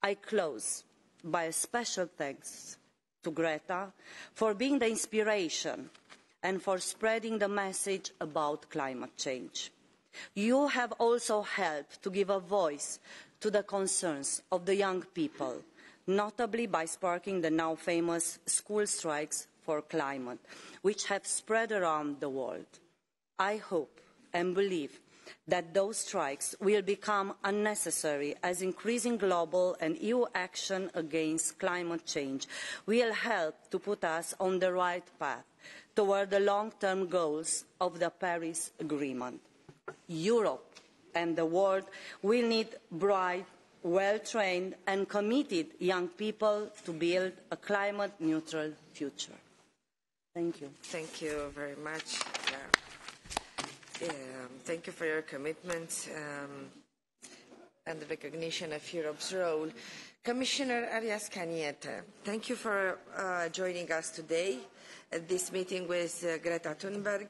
I close by a special thanks to Greta for being the inspiration and for spreading the message about climate change. You have also helped to give a voice to the concerns of the young people, notably by sparking the now famous school strikes for climate, which have spread around the world. I hope and believe that those strikes will become unnecessary, as increasing global and EU action against climate change will help to put us on the right path toward the long-term goals of the Paris Agreement. Europe and the world will need bright, well-trained and committed young people to build a climate-neutral future. Thank you. Thank you very much. Thank you for your commitment and the recognition of Europe's role. Commissioner Arias Cañete, thank you for joining us today at this meeting with Greta Thunberg.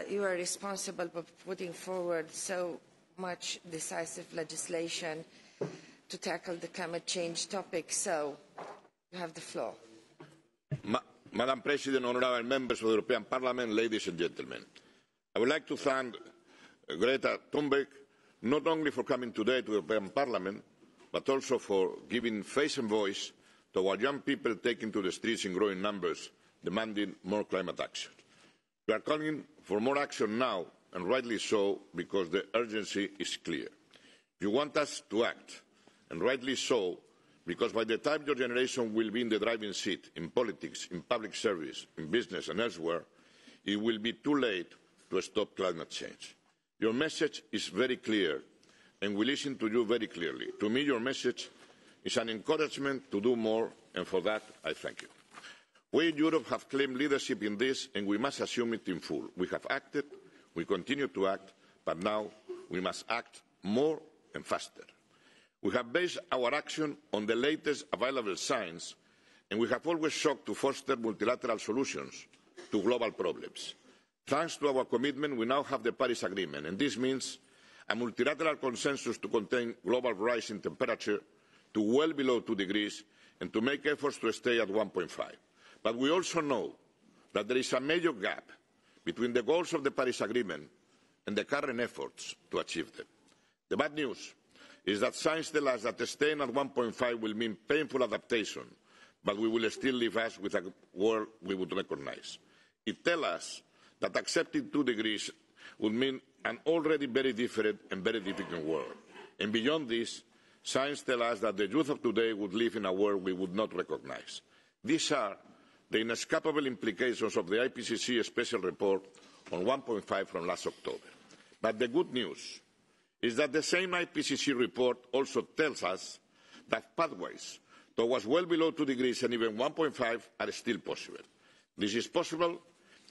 You are responsible for putting forward so much decisive legislation to tackle the climate change topic, so you have the floor. Madam President, honourable members of the European Parliament, ladies and gentlemen, I would like to thank Greta Thunberg not only for coming today to the European Parliament, but also for giving face and voice to our young people taking to the streets in growing numbers, demanding more climate action. We are calling for more action now, and rightly so, because the urgency is clear. You want us to act, and rightly so, because by the time your generation will be in the driving seat, in politics, in public service, in business and elsewhere, it will be too late to stop climate change. Your message is very clear, and we listen to you very clearly. To me, your message is an encouragement to do more, and for that, I thank you. We in Europe have claimed leadership in this, and we must assume it in full. We have acted, we continue to act, but now we must act more and faster. We have based our action on the latest available science, and we have always sought to foster multilateral solutions to global problems. Thanks to our commitment, we now have the Paris Agreement, and this means a multilateral consensus to contain global rise in temperature to well below 2 degrees and to make efforts to stay at 1.5. But we also know that there is a major gap between the goals of the Paris Agreement and the current efforts to achieve them. The bad news is that science tells us that staying at 1.5 will mean painful adaptation, but we will still leave us with a world we would recognise. It tells us that accepting 2 degrees would mean an already very different and very difficult world. And beyond this, science tells us that the youth of today would live in a world we would not recognise. These are the inescapable implications of the IPCC special report on 1.5 from last October. But the good news is that the same IPCC report also tells us that pathways towards well below 2 degrees and even 1.5 are still possible. This is possible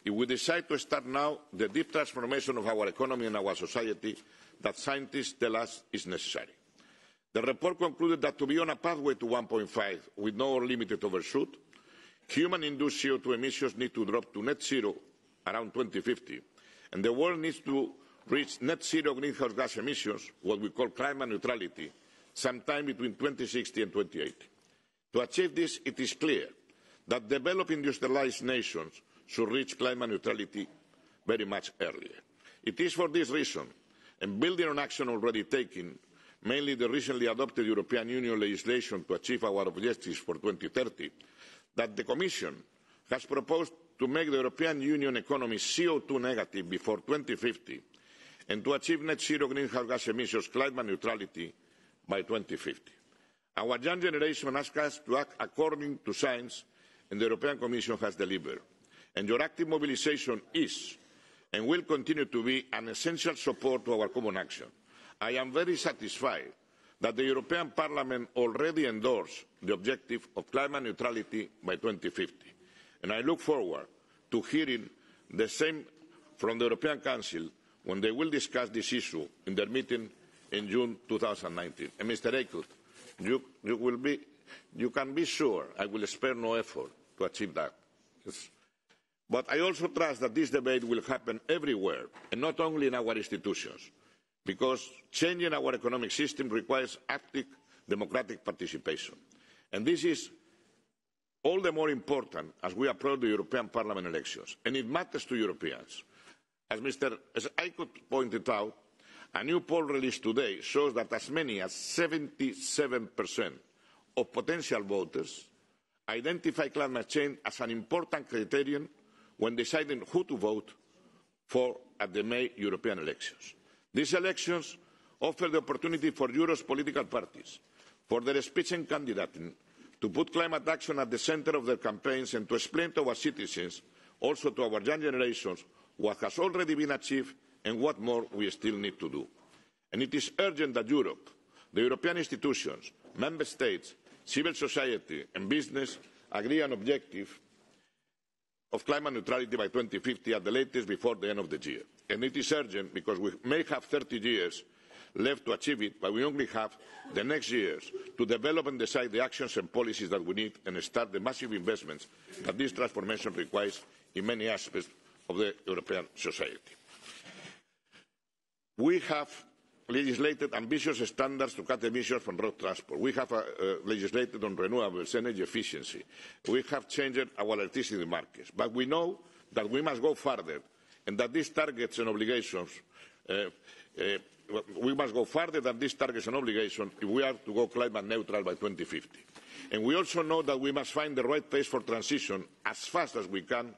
if we decide to start now the deep transformation of our economy and our society that scientists tell us is necessary. The report concluded that to be on a pathway to 1.5 with no limited overshoot, human-induced CO2 emissions need to drop to net zero around 2050, and the world needs to reach net zero greenhouse gas emissions, what we call climate neutrality, sometime between 2060 and 2080. To achieve this, it is clear that developed industrialised nations should reach climate neutrality very much earlier. It is for this reason, and building on action already taken, mainly the recently adopted European Union legislation to achieve our objectives for 2030, that the Commission has proposed to make the European Union economy CO2 negative before 2050 and to achieve net zero greenhouse gas emissions climate neutrality by 2050. Our young generation asks us to act according to science, and the European Commission has delivered. And your active mobilisation is and will continue to be an essential support to our common action. I am very satisfied that the European Parliament already endorsed the objective of climate neutrality by 2050, and I look forward to hearing the same from the European Council when they will discuss this issue in their meeting in June 2019. And Mr. Eickhout, you can be sure I will spare no effort to achieve that. Yes. But I also trust that this debate will happen everywhere, and not only in our institutions, because changing our economic system requires active democratic participation. And this is all the more important as we approach the European Parliament elections, and it matters to Europeans. As Eickhout pointed out, a new poll released today shows that as many as 77% of potential voters identify climate change as an important criterion when deciding who to vote for at the May European elections. These elections offer the opportunity for Europe's political parties, for their Spitzenkandidaten, to put climate action at the centre of their campaigns and to explain to our citizens, also to our young generations, what has already been achieved and what more we still need to do. And it is urgent that Europe, the European institutions, member states, civil society and business agree on an objective of climate neutrality by 2050 at the latest before the end of the year. And it is urgent because we may have 30 years left to achieve it, but we only have the next years to develop and decide the actions and policies that we need and start the massive investments that this transformation requires in many aspects of the European society. We have legislated ambitious standards to cut emissions from road transport. We have legislated on renewables, energy efficiency. We have changed our electricity markets. But we know that we must go further, and that these targets and obligations, we must go further than these targets and obligations if we are to go climate neutral by 2050. And we also know that we must find the right pace for transition as fast as we can,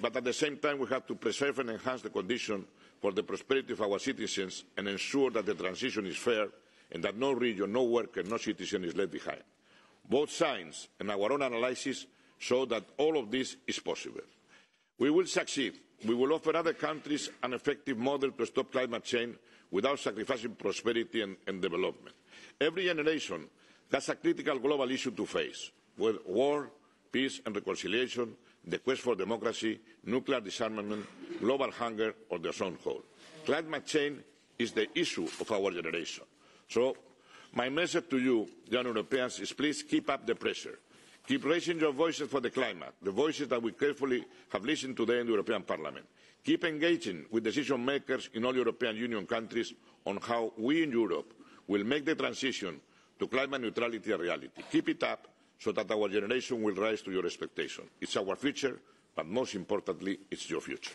but at the same time we have to preserve and enhance the conditions for the prosperity of our citizens and ensure that the transition is fair and that no region, no worker, no citizen is left behind. Both science and our own analysis show that all of this is possible. We will succeed. We will offer other countries an effective model to stop climate change without sacrificing prosperity and development. Every generation has a critical global issue to face, whether war, peace and reconciliation, the quest for democracy, nuclear disarmament, global hunger or the ozone hole. Climate change is the issue of our generation. So my message to you, young Europeans, is please keep up the pressure. Keep raising your voices for the climate, the voices that we carefully have listened to today in the European Parliament. Keep engaging with decision makers in all European Union countries on how we in Europe will make the transition to climate neutrality a reality. Keep it up so that our generation will rise to your expectation. It's our future, but most importantly, it's your future.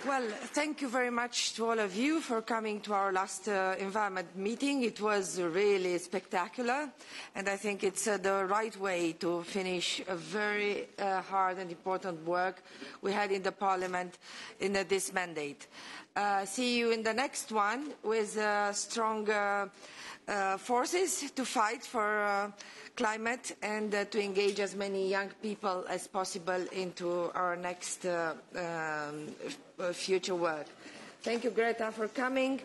Well, thank you very much to all of you for coming to our last environment meeting. It was really spectacular, and I think it's the right way to finish a very hard and important work we had in the Parliament in this mandate. See you in the next one with stronger forces to fight for climate and to engage as many young people as possible into our next future work. Thank you, Greta, for coming,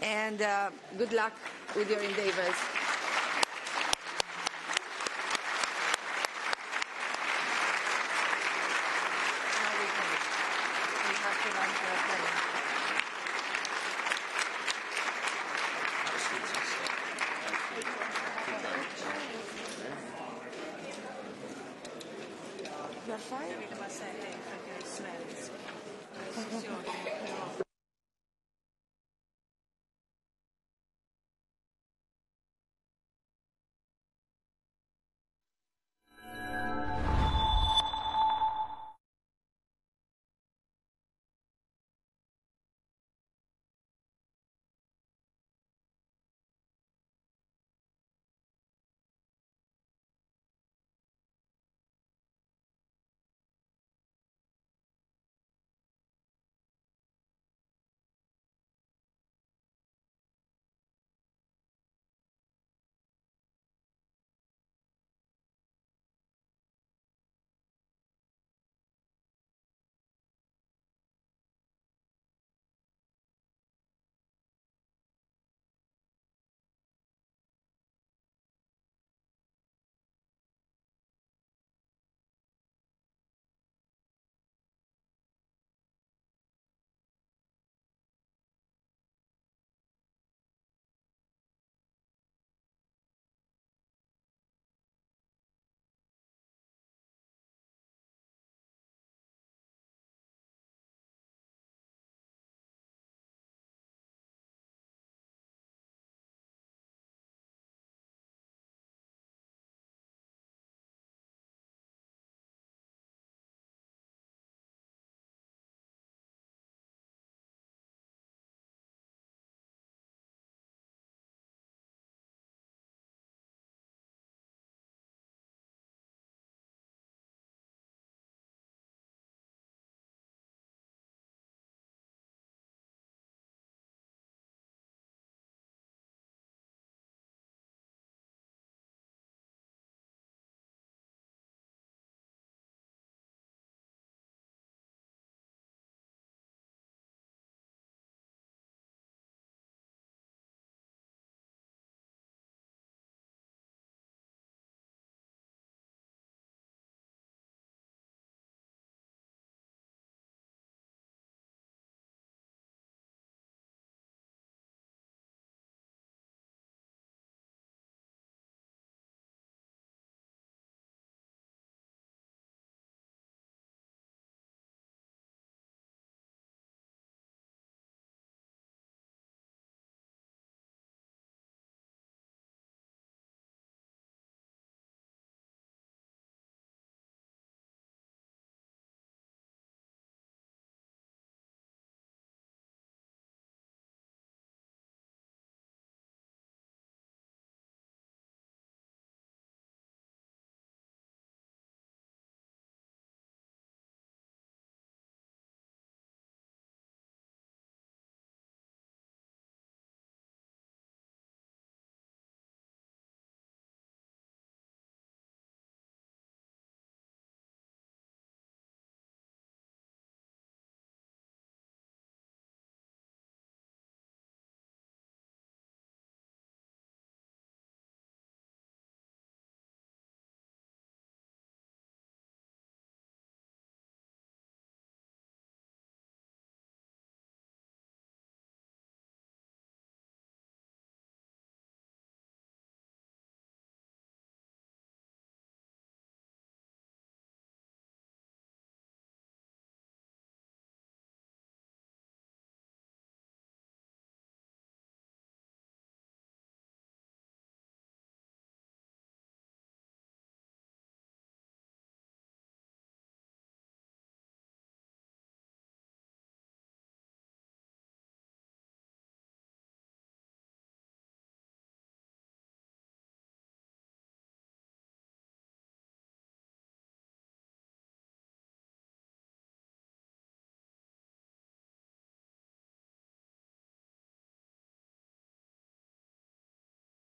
and good luck with your endeavors.